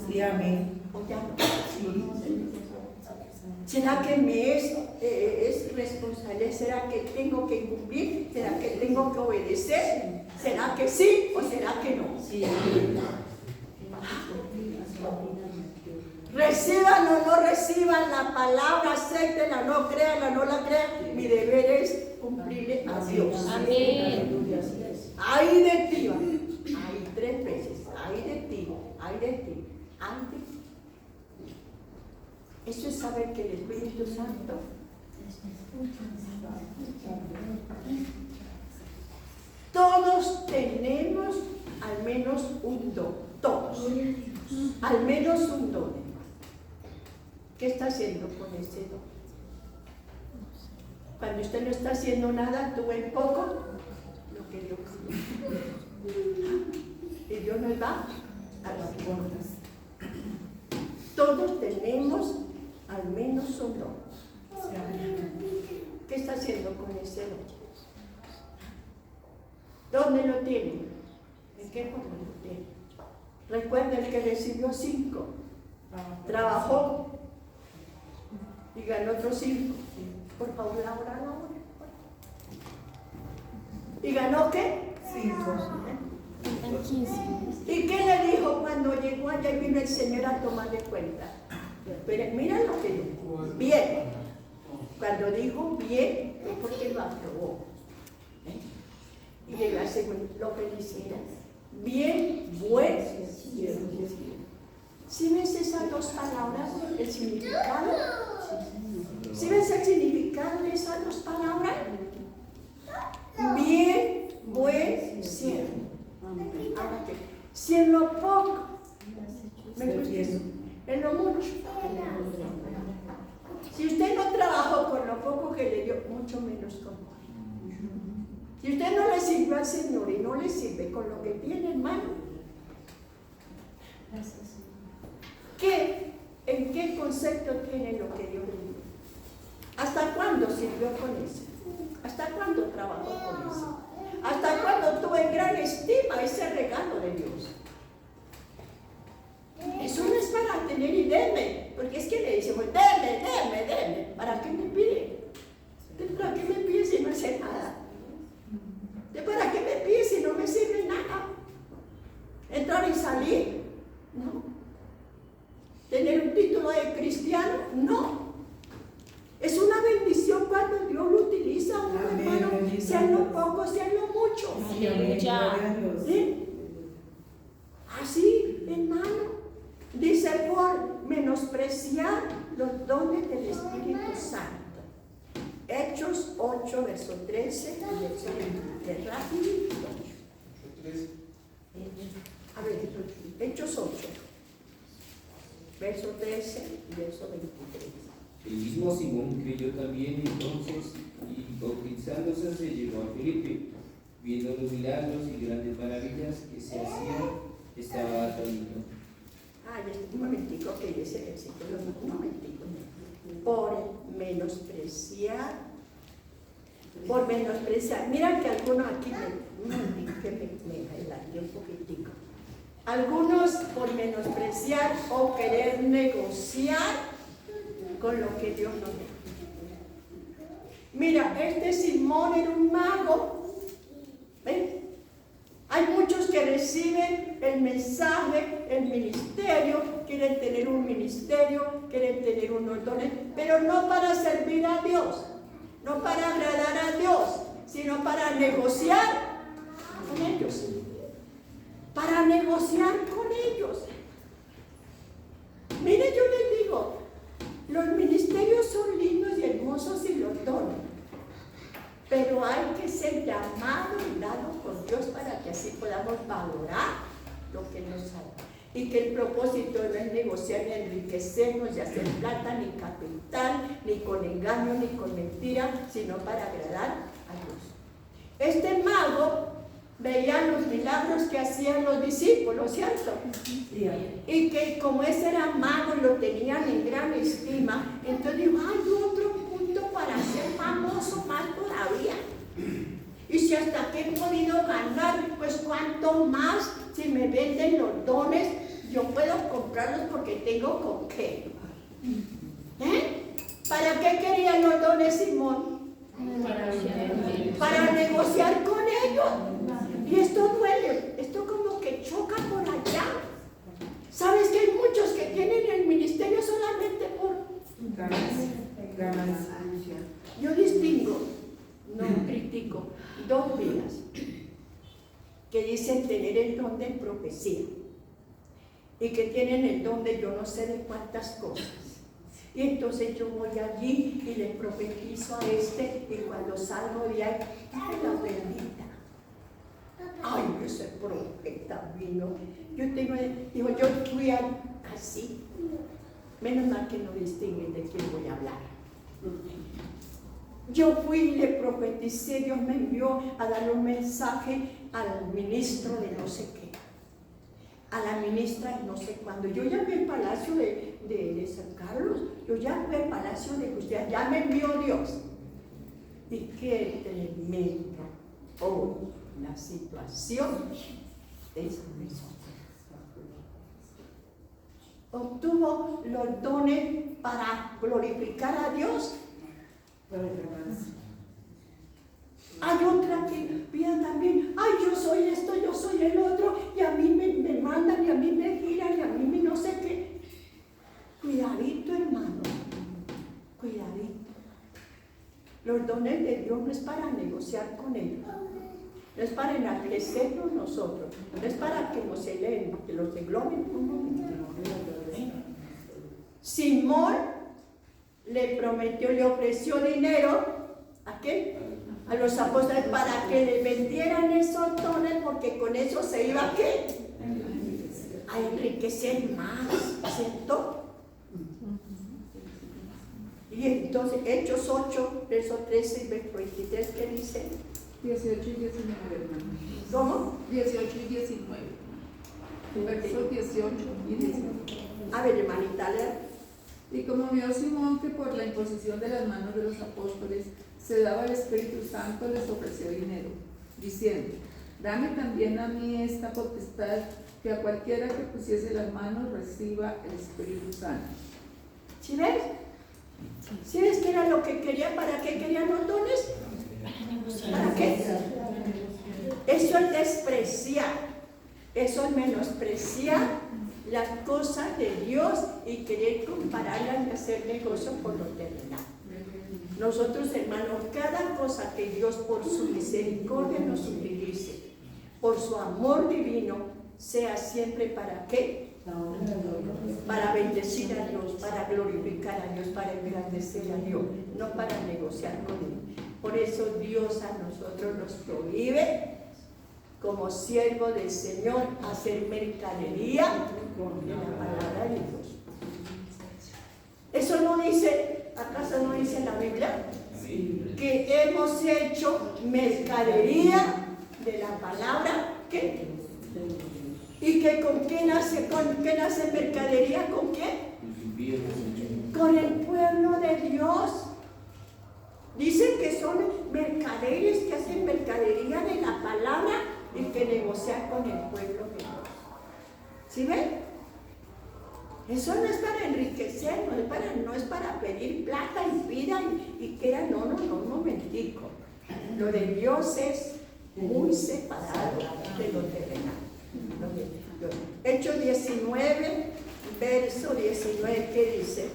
Sí, amén. ¿O ya no? ¿Será que me es responsable? ¿Será que tengo que cumplir? ¿Será que tengo que obedecer? ¿Será que sí o será que no? Sí, Reciban o no reciban la palabra, acéptenla, no créanla, no la crean. Mi deber es cumplirle a Dios. Amén. Ay de ti, ay 3 veces, ay de ti, ay de ti, ay de ti. Eso es saber que el Espíritu Santo todos tenemos al menos un don, todos, al menos un don. ¿Qué está haciendo con ese don? Cuando usted no está haciendo nada, actúa en poco, lo que Dios quiere. Y Dios nos va a las puertas. Todos tenemos al menos un don. ¿Qué está haciendo con ese don? ¿Dónde lo tiene? ¿En qué forma lo tiene? Recuerda, el que recibió 5, trabajó y ganó otros 5. Por favor, Laura, ahora. ¿Y ganó qué? 5. Faltan 15. ¿Y qué le dijo cuando llegó allá y vino el Señor a tomarle cuenta? Pero mira lo que dijo. Bien. Cuando dijo bien, es porque lo aprobó. Y le la segunda, lo felicita. Bien, buen siervo. ¿Sí ves esas 2 palabras, el significado? ¿Sí ves el significado de esas 2 palabras? Bien, buen siervo. Ahora, si en lo poco me gusta, en lo mucho. Si usted no trabajó con lo poco que le dio, mucho menos con lo. Si usted no le sirvió al Señor y no le sirve con lo que tiene, hermano, ¿en qué concepto tiene lo que Dios le dio? ¿Hasta cuándo sirvió con eso? ¿Hasta cuándo trabajó con eso? ¿Hasta cuándo tuvo en gran estima ese regalo de Dios? Eso no es para tener y deme, porque es que le decimos, deme. ¿Para qué me pide? ¿Para qué me pide si no hace nada? ¿Para qué me pide si no me sirve nada? ¿Entrar y salir? No. ¿Tener un título de cristiano? No. Es una bendición cuando Dios lo utiliza a uno, hermano, sea en lo poco, sea en lo mucho. Aleluya. ¿Sí? Así, hermano. Dice, por menospreciar los dones del Espíritu Santo. Hechos 8, verso 13, verso 20. Rapidito. A ver, Hechos 8, verso 13 y verso 23. El mismo Simón creyó también entonces y bautizándose se llegó a Filipe. Viendo los milagros y grandes maravillas que se hacían, estaba atónito. Un momentico, que ese versículo, un momentico. Por menospreciar por menospreciar. Mira que algunos aquí me adelanté un poquitico. Algunos por menospreciar o querer negociar con lo que Dios nos da. Mira, este Simón era un mago. ¿Ven? Hay muchos que reciben el mensaje, el ministerio, quieren tener un ministerio, quieren tener unos dones, pero no para servir a Dios, no para agradar a Dios, sino para negociar con ellos. Para negociar con ellos. Mire, yo les digo, los ministerios son lindos y hermosos y los dones, pero hay que ser llamado y dado por Dios para que así podamos valorar lo que nos ha dado. Y que el propósito no es negociar ni enriquecernos, ni hacer plata, ni capital, ni con engaño, ni con mentira, sino para agradar a Dios. Este mago veía los milagros que hacían los discípulos, ¿cierto? Y que como ese era mago y lo tenían en gran estima, entonces dijo, hay otro punto para ser famoso más todavía. Y si hasta aquí he podido ganar, pues cuánto más, si me venden los dones, yo puedo comprarlos porque tengo con qué. ¿Para qué querían los dones, Simón? Para negociar con ellos. Y esto duele, esto como que choca por allá. ¿Sabes que hay muchos que tienen el ministerio solamente por Ganancia. Yo distingo, no critico, dos vidas que dicen tener el don de profecía y que tienen el don de yo no sé de cuántas cosas. Y entonces yo voy allí y le profetizo a este, y cuando salgo de ahí, ¡ay, la bendita! ¡Ay, ese profeta vino! Yo fui así. Menos mal que no distinguen de quién voy a hablar. Yo fui y le profeticé, Dios me envió a darle un mensaje al ministro de no sé qué, a la ministra de no sé cuándo. Yo ya fui al Palacio de San Carlos, yo ya fui al Palacio de Justicia, ya me envió Dios. Y qué tremenda, la situación de esa persona. Obtuvo los dones para glorificar a Dios. Hay otra que pida también, ay, yo soy esto, yo soy el otro, y a mí me mandan, y a mí me giran, y a mí no sé qué. Cuidadito, hermano, cuidadito. Los dones de Dios no es para negociar con ellos, no es para enaltecernos nosotros, no es para que nos eleven, que los engloben un momento. Simón le prometió, le ofreció dinero, ¿a qué? A los apóstoles para que le vendieran esos dones, porque con eso se iba ¿a qué? A enriquecer más, ¿cierto? Y entonces, Hechos 8, verso 13 y verso 23, ¿qué dice? 18 y 19, hermano. ¿Cómo? 18 y 19. Verso 18 y 19. A ver, hermanita, lea. Y como vio Simón que por la imposición de las manos de los apóstoles se daba el Espíritu Santo, les ofreció dinero, diciendo, dame también a mí esta potestad, que a cualquiera que pusiese las manos reciba el Espíritu Santo. ¿Sí ves? ¿Sí ves que era lo que querían? ¿Para qué querían los dones? ¿Para qué? Eso es despreciar, eso es menospreciar las cosas de Dios y querer compararlas y hacer negocio por lo terrenal. Nosotros, hermanos, cada cosa que Dios por su misericordia nos utilice, por su amor divino, sea siempre ¿para qué? Para bendecir a Dios, para glorificar a Dios, para engrandecer a Dios, no para negociar con Él. Por eso Dios a nosotros nos prohíbe, como siervo del Señor, hacer mercadería de la palabra de Dios. Eso no dice, ¿acaso no dice en la Biblia? Que hemos hecho mercadería de la palabra, ¿qué? ¿Y que con quién hace mercadería? ¿Con quién? Con el pueblo de Dios. y que negociar con el pueblo de Dios. ¿Sí ven? Eso no es para enriquecer, no es para pedir plata y pida y quiera, no, un momentico. Lo de Dios es muy separado de lo terrenal. Hechos 19, verso 19, ¿qué dice?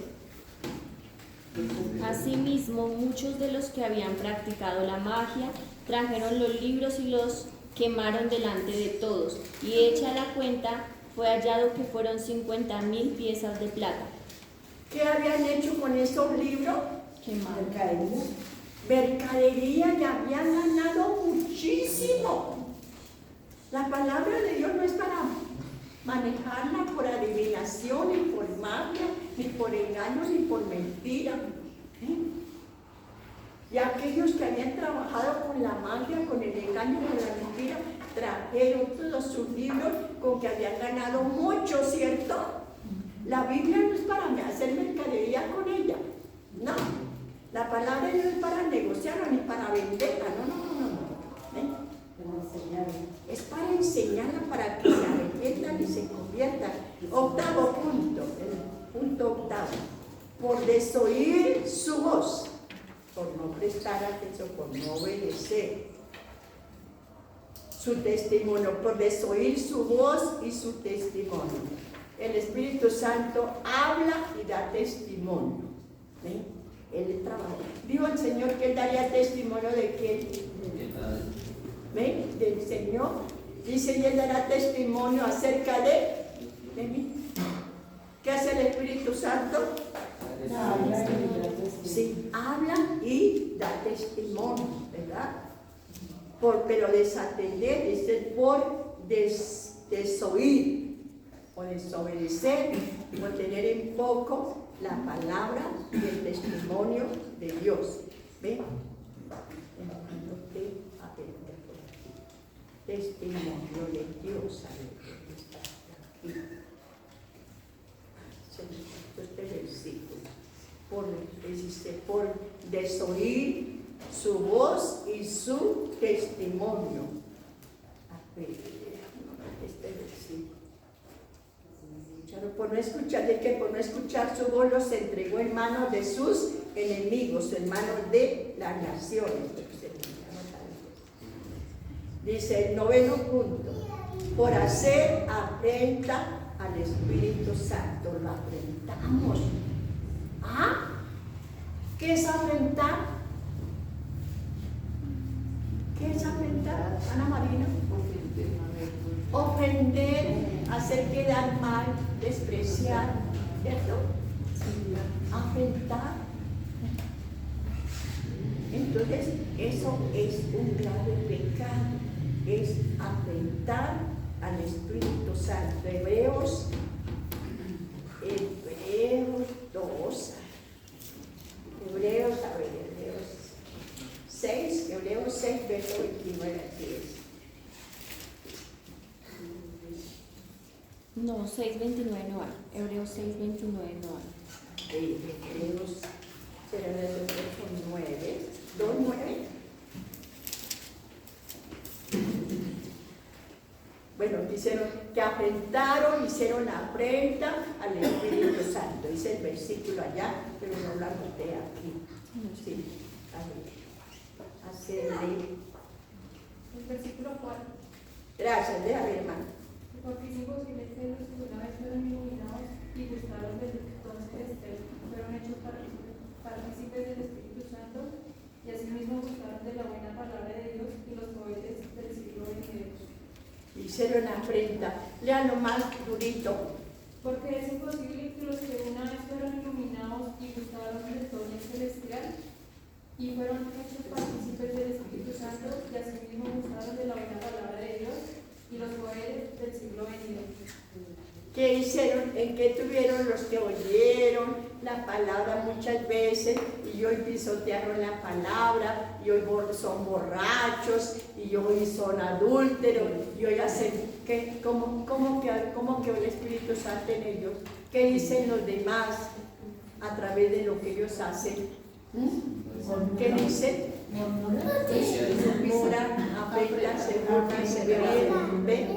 Asimismo, muchos de los que habían practicado la magia trajeron los libros y los quemaron delante de todos, y hecha la cuenta, fue hallado que fueron 50.000 piezas de plata. ¿Qué habían hecho con esos libros? Quemaron. Mercadería, y habían ganado muchísimo. La palabra de Dios no es para manejarla por adivinación, ni por magia, ni por engaño, ni por mentira. Y aquellos que habían trabajado con la magia, con el engaño, con la mentira, trajeron todos sus libros con que habían ganado mucho, ¿cierto? La Biblia no es para hacer mercadería con ella, no. La palabra no es para negociarla ni para venderla, no. Es para enseñarla, para que se arrepientan y se conviertan. Octavo punto, el punto octavo. Por desoír su voz, por no prestar atención, por no obedecer su testimonio, por desoír su voz y su testimonio. El Espíritu Santo habla y da testimonio. ¿Ven? Él trabaja. Dijo el Señor que Él daría testimonio de quién. ¿Ven? Del Señor. Dice, y Él dará testimonio acerca de mí. ¿Qué hace el Espíritu Santo? Sí, habla y da testimonio, ¿verdad? Pero desatender, dice, por desoír, o desobedecer, o tener en poco la palabra y el testimonio de Dios. ¿Ven? Testimonio de Dios. Este versículo. Por desoír su voz y su testimonio. Este versículo. Por no escuchar, ¿de qué? Por no escuchar su voz los entregó en manos de sus enemigos, en manos de las naciones. Dice el noveno punto, por hacer afrenta al Espíritu Santo. Lo afrentamos. ¿Ah? ¿Qué es afrentar? ¿Qué es afrentar, Ana Marina? Ofender, hacer quedar mal, despreciar, ¿cierto? Afrentar. Entonces, eso es un grave pecado, es afrentar al Espíritu Santo. Hebreos 2, Hebreos 6, verso 29, así es. No, 6:29 no hay. Hebreos 6:29 no hay. Hebreos será el verso 9, 2:9. Bueno, dijeron que afrentaron, hicieron afrenta al Espíritu Santo. Dice el versículo allá, pero no lo anoté aquí. Sí, a ver. Hacerle. El versículo 4. Gracias, déjame, hermano. Porque es imposible que los que una vez fueron iluminados y gustaron del don celestial fueron hechos partícipes del Espíritu Santo y asimismo gustaron de la buena palabra de Dios y los poetas del siglo venidero. Hicieron afrenta. Leanlo más durito. Porque es imposible que los que una vez fueron iluminados y gustaron del don celestial y fueron hechos partícipes del Espíritu Santo y asimismo gustaron de la buena palabra de Dios y los poderes del siglo venidero. ¿Qué hicieron? ¿En qué tuvieron los que oyeron la palabra muchas veces y hoy pisotearon la palabra y hoy son borrachos y hoy son adúlteros y hoy hacen ¿qué? ¿Cómo que el Espíritu Santo en ellos? ¿Qué dicen los demás a través de lo que ellos hacen? ¿Qué dicen? Murmuran, afectan, se burlan, se ríen, ¿ven?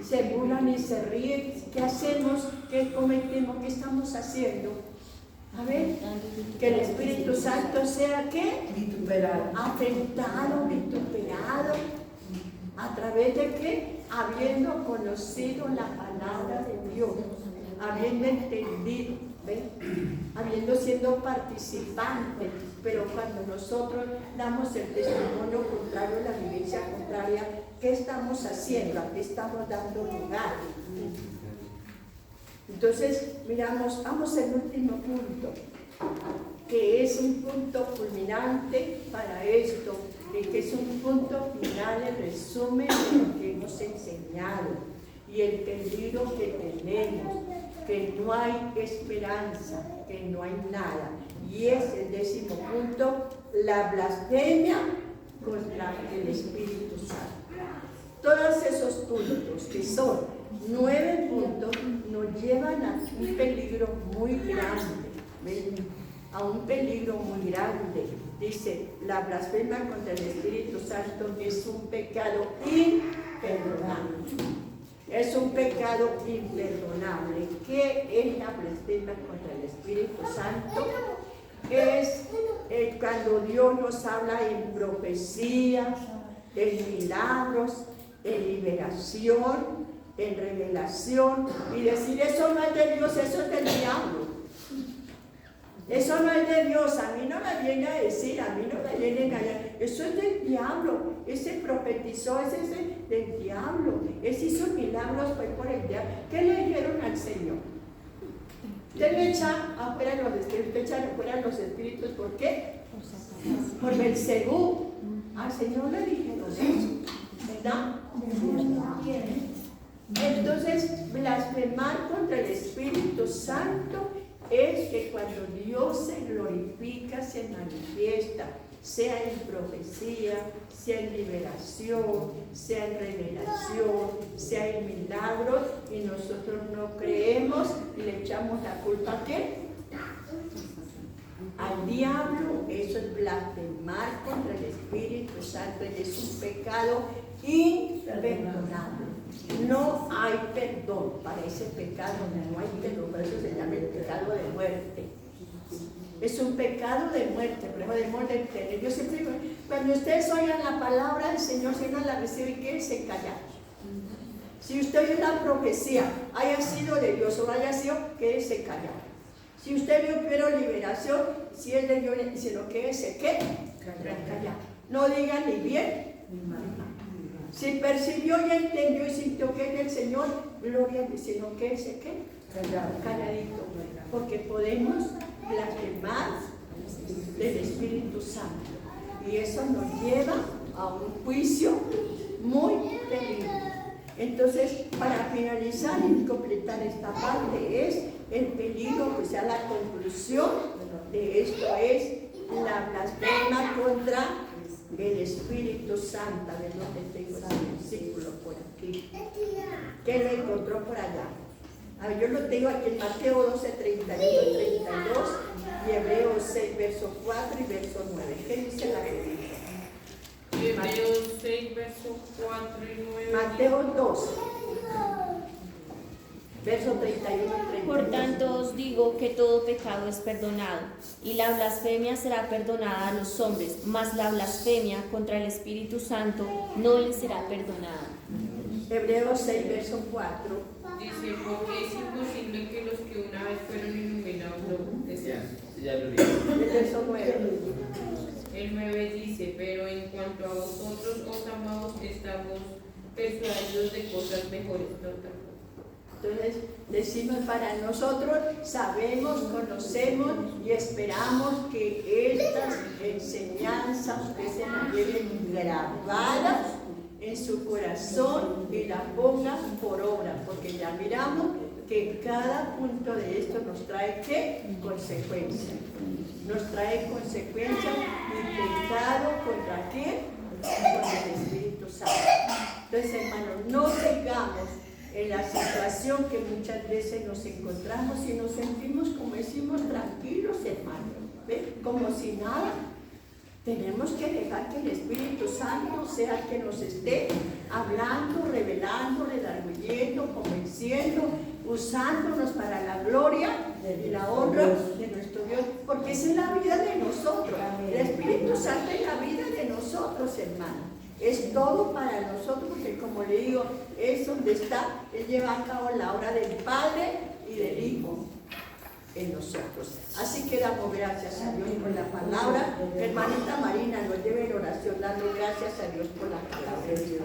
Se burlan y se ríen. ¿Qué hacemos? ¿Qué cometemos? ¿Qué estamos haciendo? A ver, que el Espíritu Santo sea ¿qué? Vituperar. Afectado, vituperado. ¿A través de qué? Habiendo conocido la palabra de Dios, habiendo entendido, ¿ven? Habiendo sido participante. Pero cuando nosotros damos el testimonio contrario, la vivencia contraria, ¿qué estamos haciendo? ¿A qué estamos dando lugar? Entonces, miramos, vamos al último punto, que es un punto culminante para esto, que es un punto final, el resumen de lo que hemos enseñado y el peligro que tenemos, que no hay esperanza, que no hay nada. Y es el 10º punto, la blasfemia contra el Espíritu Santo. Todos esos puntos, que son 9 puntos, nos llevan a un peligro muy grande, ¿ven? A un peligro muy grande. Dice, la blasfemia contra el Espíritu Santo es un pecado imperdonable. Es un pecado imperdonable. ¿Qué es la blasfemia contra el Espíritu Santo? Es cuando Dios nos habla en profecía, en milagros, en liberación, en revelación, y decir eso no es de Dios, eso es del diablo. Eso no es de Dios, a mí no me viene a decir, a mí no me viene a engañar, eso es del diablo, ese profetizó, ese es del diablo, ese hizo milagros, fue por el diablo. ¿Qué le dieron al Señor? Usted le echa afuera los espíritus, echan afuera los espíritus, ¿por qué? Por Belcebú. Al Señor le dijeron eso, ¿verdad? Entonces, blasfemar contra el Espíritu Santo es que cuando Dios se glorifica, se manifiesta, sea en profecía, sea en liberación, sea en revelación, sea en milagros, y nosotros no creemos y le echamos la culpa ¿a qué? Al diablo. Eso es blasfemar contra el Espíritu Santo, es un pecado imperdonable. No hay perdón para ese pecado, no hay perdón, por eso se llama el pecado de muerte. Es un pecado de muerte, pero debemos de entender. Yo siempre digo, cuando ustedes oigan la palabra del Señor, si no la reciben, quédense callados. Si usted oye una profecía, haya sido de Dios o haya sido, quédese callado. Si usted vio pero liberación, si es de Dios, sino quédese ¿qué? Callado. No diga ni bien ni mal. Si percibió y entendió y sintió que es del Señor, gloria a Dios, sino quédese ¿qué? Calladito. Porque podemos blasfemar del Espíritu Santo. Y eso nos lleva a un juicio muy peligroso. Entonces, para finalizar y completar esta parte es el peligro, o sea, la conclusión de esto es la blasfema contra el Espíritu Santo. A ver dónde tengo ese versículo por aquí. ¿Qué lo encontró por allá? A ver, yo lo tengo aquí en Mateo 12, 31, 32 y Hebreos 6, verso 4 y verso 9. ¿Qué dice la Biblia? Hebreos 6, verso 4 y 9. Mateo 12, verso 31 y 32. Por tanto os digo que todo pecado es perdonado, y la blasfemia será perdonada a los hombres, mas la blasfemia contra el Espíritu Santo no les será perdonada. Hebreos 6, verso 4. Dice, porque es imposible que los que una vez fueron iluminados lo deseen. Ya lo leí. El verso 9. El 9 dice, pero en cuanto a vosotros, os amados, estamos persuadidos de cosas mejores. Entonces decimos para nosotros, sabemos, conocemos y esperamos que estas enseñanzas ustedes se las lleven grabadas en su corazón y la pongan por obra, porque ya miramos que cada punto de esto nos trae ¿qué? Consecuencia. Nos trae consecuencias y pecado contra quién? Contra el Espíritu Santo. Entonces, hermanos, no sigamos en la situación que muchas veces nos encontramos y nos sentimos, como decimos, tranquilos, hermanos, ¿ven? Como si nada. Tenemos que dejar que el Espíritu Santo sea el que nos esté hablando, revelando, redarguyendo, convenciendo, usándonos para la gloria y la honra de nuestro Dios, porque esa es la vida de nosotros. El Espíritu Santo es la vida de nosotros, hermano. Es todo para nosotros, porque como le digo, es donde está, Él lleva a cabo la obra del Padre y del Hijo en nosotros. Así que damos gracias a Dios por la palabra. Hermanita Marina nos debe en oración, dando gracias a Dios por la palabra de Dios.